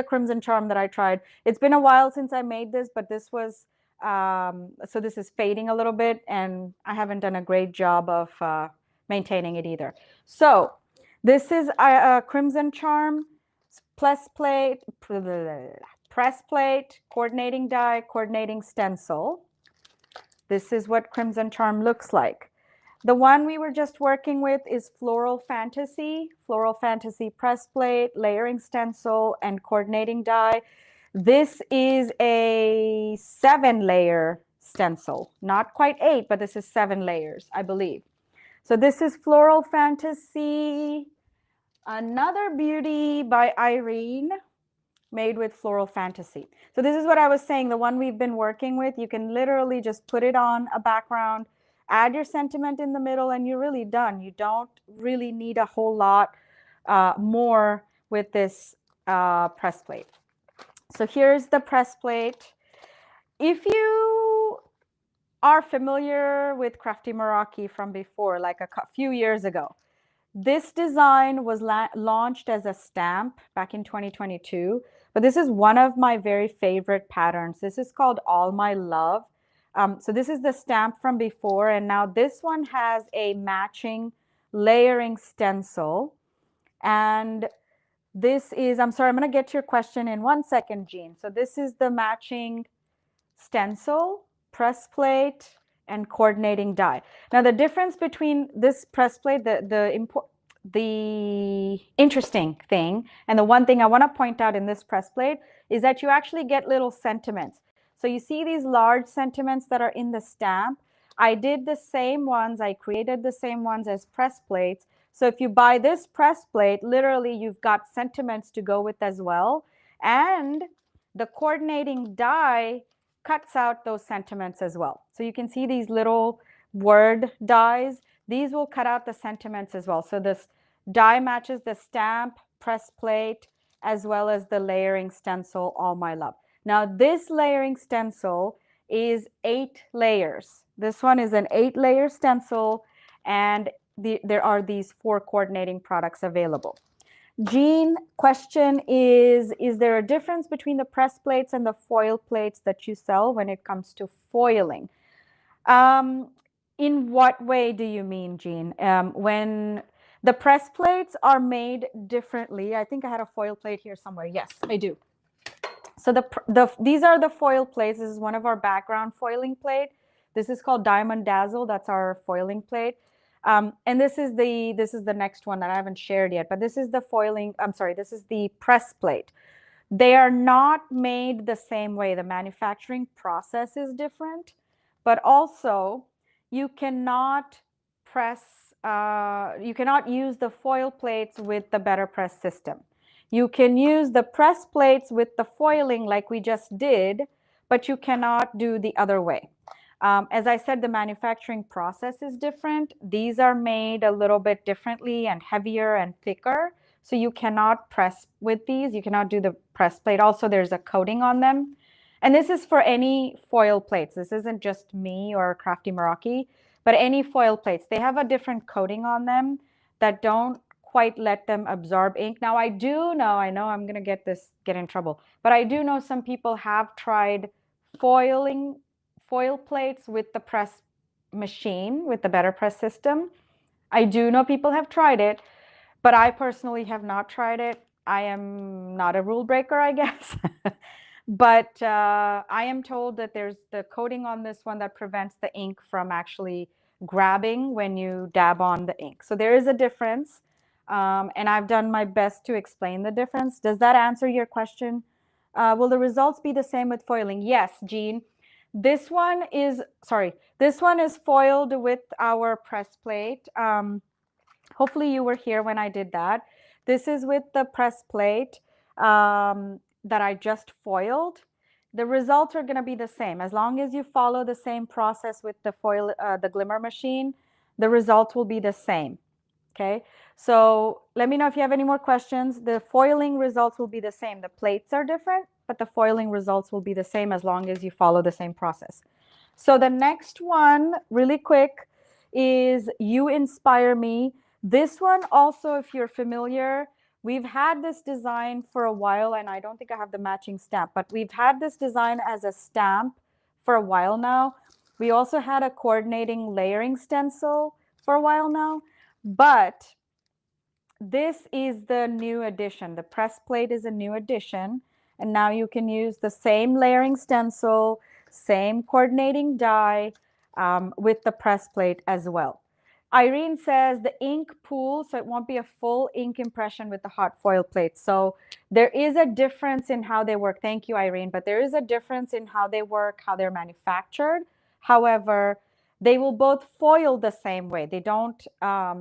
Crimson Charm that I tried. It's been a while since I made this, but this was, so this is fading a little bit, and I haven't done a great job of maintaining it either. So this is a Crimson Charm, press plate, coordinating die, coordinating stencil. This is what Crimson Charm looks like. The one we were just working with is Floral Fantasy press plate, layering stencil, and coordinating die. This is a 7-layer stencil, not quite 8, but this is 7 layers, I believe. So this is Floral Fantasy, another beauty by Irene, made with Floral Fantasy. So this is what I was saying, the one we've been working with, you can literally just put it on a background, add your sentiment in the middle, and you're really done. You don't really need a whole lot more with this press plate. So here's the press plate. If you are familiar with Crafty Meraki from before, like a few years ago, this design was launched as a stamp back in 2022, but this is one of my very favorite patterns. This is called All My Love. So this is the stamp from before, and now this one has a matching layering stencil. And this is, I'm sorry, I'm going to get to your question in 1 second, Jean. So this is the matching stencil, press plate, and coordinating die. Now the difference between this press plate, the interesting thing, and the one thing I want to point out in this press plate is that you actually get little sentiments. So you see these large sentiments that are in the stamp. I did the same ones, I created the same ones as press plates. So if you buy this press plate, literally you've got sentiments to go with as well. And the coordinating die cuts out those sentiments as well. So you can see these little word dies. These will cut out the sentiments as well. So this die matches the stamp, press plate, as well as the layering stencil, All My Love. Now this layering stencil is 8 layers. This one is an 8-layer stencil, and there are these 4 coordinating products available. Jean, question is there a difference between the press plates and the foil plates that you sell when it comes to foiling? In what way do you mean, Jean? When the press plates are made differently, I think I had a foil plate here somewhere. Yes, I do. So these are the foil plates. This is one of our background foiling plate. This is called Diamond Dazzle. That's our foiling plate. And this is the next one that I haven't shared yet, but this is the foiling, I'm sorry, this is the press plate. They are not made the same way. The manufacturing process is different, but also you cannot you cannot use the foil plates with the Better Press system. You can use the press plates with the foiling like we just did, but you cannot do the other way. As I said, the manufacturing process is different. These are made a little bit differently and heavier and thicker. So you cannot press with these. You cannot do the press plate. Also, there's a coating on them. And this is for any foil plates. This isn't just me or Crafty Meraki, but any foil plates. They have a different coating on them that don't quite let them absorb ink. Now, I know I'm going to get in trouble, but I do know some people have tried foil plates with the press machine, with the Better Press system. I do know people have tried it, but I personally have not tried it. I am not a rule breaker, I guess. But I am told that there's the coating on this one that prevents the ink from actually grabbing when you dab on the ink. So there is a difference. And I've done my best to explain the difference. Does that answer your question? Will the results be the same with foiling? Yes, Jean. This one is foiled with our press plate. Hopefully you were here when I did that. This is with the press plate that I just foiled. The results are going to be the same. As long as you follow the same process with the foil, the glimmer machine, the results will be the same. Okay, so let me know if you have any more questions. The foiling results will be the same. The plates are different, but the foiling results will be the same as long as you follow the same process. So the next one, really quick, is You Inspire Me. This one also, if you're familiar, we've had this design for a while, and I don't think I have the matching stamp, but we've had this design as a stamp for a while now. We also had a coordinating layering stencil for a while now, but this is the new addition. The press plate is a new addition, and now you can use the same layering stencil, same coordinating die with the press plate as well. Irene says the ink pool, so it won't be a full ink impression with the hot foil plate. So there is a difference in how they work. Thank you, Irene. But there is a difference in how they work, how they're manufactured. However, they will both foil the same way. They don't,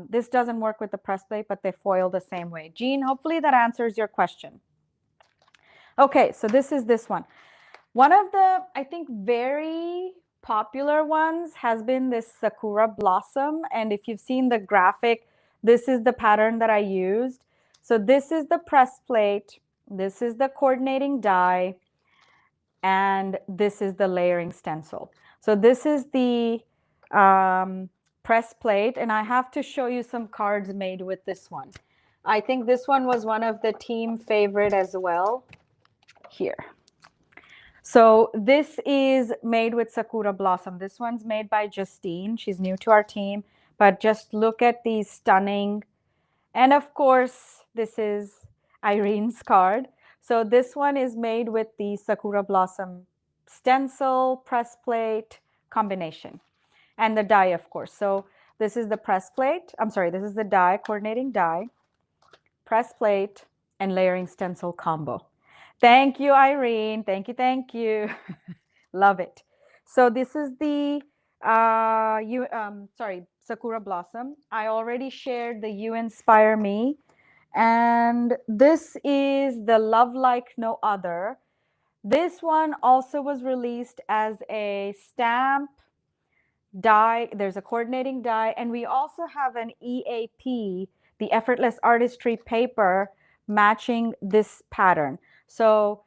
this doesn't work with the press plate, but they foil the same way. Jean, hopefully that answers your question. Okay, so this is this one. One of the, I think, very popular ones has been this Sakura Blossom. And if you've seen the graphic, this is the pattern that I used. So this is the press plate. This is the coordinating die. And this is the layering stencil. So this is the press plate. And I have to show you some cards made with this one. I think this one was one of the team favorite as well. Here. So this is made with Sakura Blossom. This one's made by Justine. She's new to our team, but just look at these stunning. And of course, this is Irene's card. So this one is made with the Sakura Blossom stencil, press plate combination, and the die, of course. So this is the press plate. I'm sorry, this is the die, coordinating die, press plate, and layering stencil combo. Thank you, Irene. Thank you, thank you. Love it. So this is the Sakura Blossom. I already shared the You Inspire Me. And this is the Love Like No Other. This one also was released as a stamp die. There's a coordinating die. And we also have an EAP, the Effortless Artistry paper, matching this pattern. So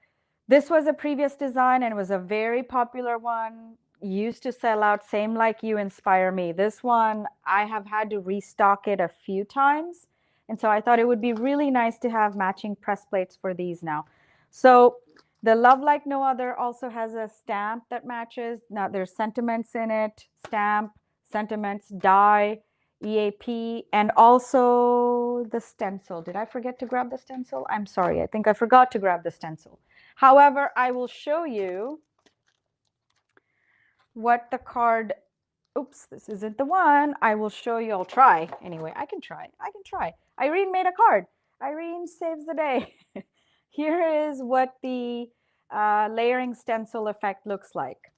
this was a previous design and it was a very popular one. Used to sell out, same like You Inspire Me. This one, I have had to restock it a few times. And so I thought it would be really nice to have matching press plates for these now. So the Love Like No Other also has a stamp that matches. Now there's sentiments in it, stamp, sentiments, die, EAP, and also the stencil. Did I forget to grab the stencil? I'm sorry, I think I forgot to grab the stencil. However, I will show you what the card, oops, this isn't the one. I will show you, I'll try. Anyway, I can try. Irene made a card. Irene saves the day. Here is what the layering stencil effect looks like.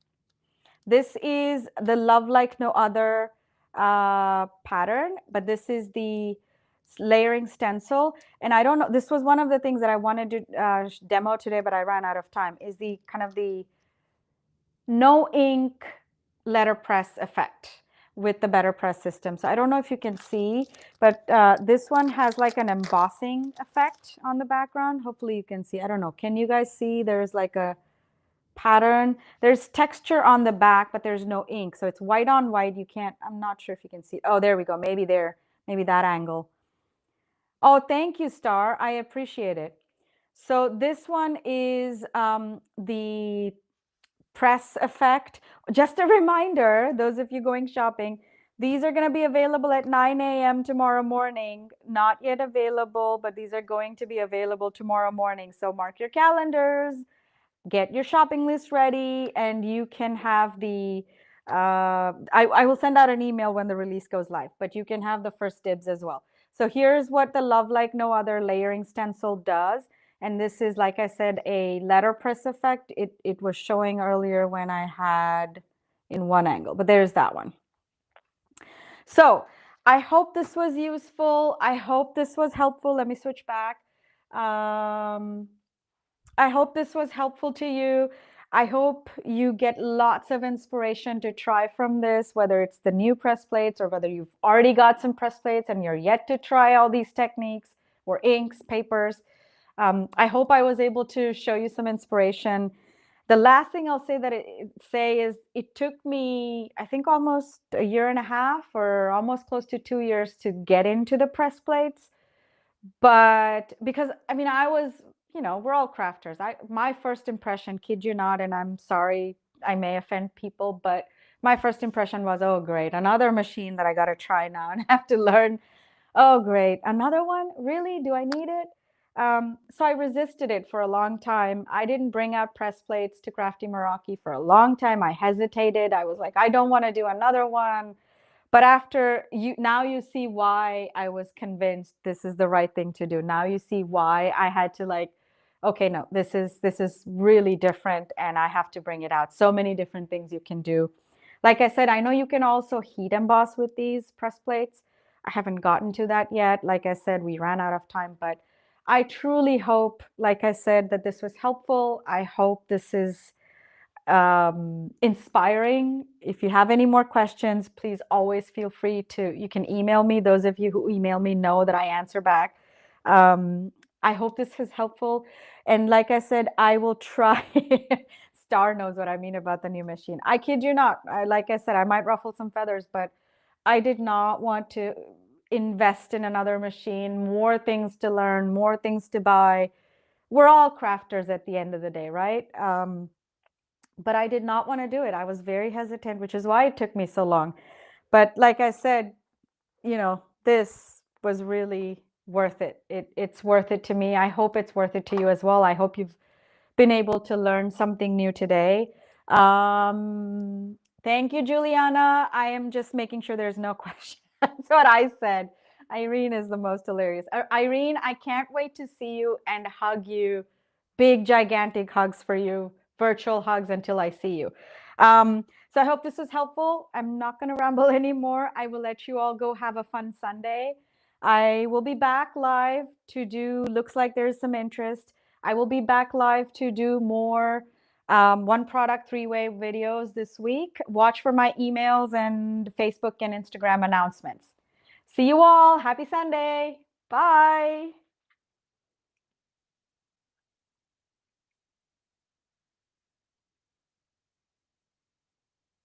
This is the Love Like No Other pattern, but this is the layering stencil. And I don't know, this was one of the things that I wanted to demo today, but I ran out of time, is the kind of the no ink letterpress effect with the Better Press system. So I don't know if you can see, but this one has like an embossing effect on the background. Hopefully you can see. I don't know. Can you guys see? There's like a pattern. There's texture on the back, but there's no ink. So it's white on white. You can't, I'm not sure if you can see. Oh, there we go. Maybe there, maybe that angle. Oh, thank you, Star. I appreciate it. So this one is the press effect. Just a reminder, those of you going shopping, these are going to be available at 9 a.m. tomorrow morning. Not yet available, but these are going to be available tomorrow morning. So mark your calendars, get your shopping list ready, and you can have the, I will send out an email when the release goes live, but you can have the first dibs as well. So here's what the Love Like No Other layering stencil does. And this is, like I said, a letterpress effect. It was showing earlier when I had in one angle, but there's that one. So I hope this was useful. I hope this was helpful. Let me switch back. I hope this was helpful to you. I hope you get lots of inspiration to try from this, whether it's the new press plates or whether you've already got some press plates and you're yet to try all these techniques or inks, papers. I hope I was able to show you some inspiration. The last thing I'll say is it took me, I think, almost a year and a half or almost close to 2 years to get into the press plates. But because, I mean, I was, we're all crafters. My first impression, kid you not, and I'm sorry, I may offend people, but my first impression was, oh, great, another machine that I got to try now and have to learn. Oh, great, another one? Really? Do I need it? So I resisted it for a long time. I didn't bring out press plates to Crafty Meraki for a long time. I hesitated. I was like, I don't want to do another one. But now you see why I was convinced this is the right thing to do. Now you see why I had to like, okay, no, this is really different and I have to bring it out. So many different things you can do. Like I said, I know you can also heat emboss with these press plates. I haven't gotten to that yet. Like I said, we ran out of time, but I truly hope, like I said, that this was helpful. I hope this is inspiring. If you have any more questions, please always feel free you can email me. Those of you who email me know that I answer back. I hope this is helpful. And like I said, I will try. Star knows what I mean about the new machine. I kid you not. Like I said, I might ruffle some feathers, but I did not want to invest in another machine, more things to learn, more things to buy. We're all crafters at the end of the day, right? But I did not want to do it. I was very hesitant, which is why it took me so long. But like I said, this was really worth it. It's worth it to me. I hope it's worth it to you as well. I hope you've been able to learn something new today. Thank you, Juliana. I am just making sure there's no questions. That's what I said. Irene is the most hilarious. Irene, I can't wait to see you and hug you. Big, gigantic hugs for you. Virtual hugs until I see you. So I hope this was helpful. I'm not going to ramble anymore. I will let you all go have a fun Sunday. I will be back live to do, looks like there's some interest. I will be back live to do more one product, three-way videos this week. Watch for my emails and Facebook and Instagram announcements. See you all. Happy Sunday. Bye.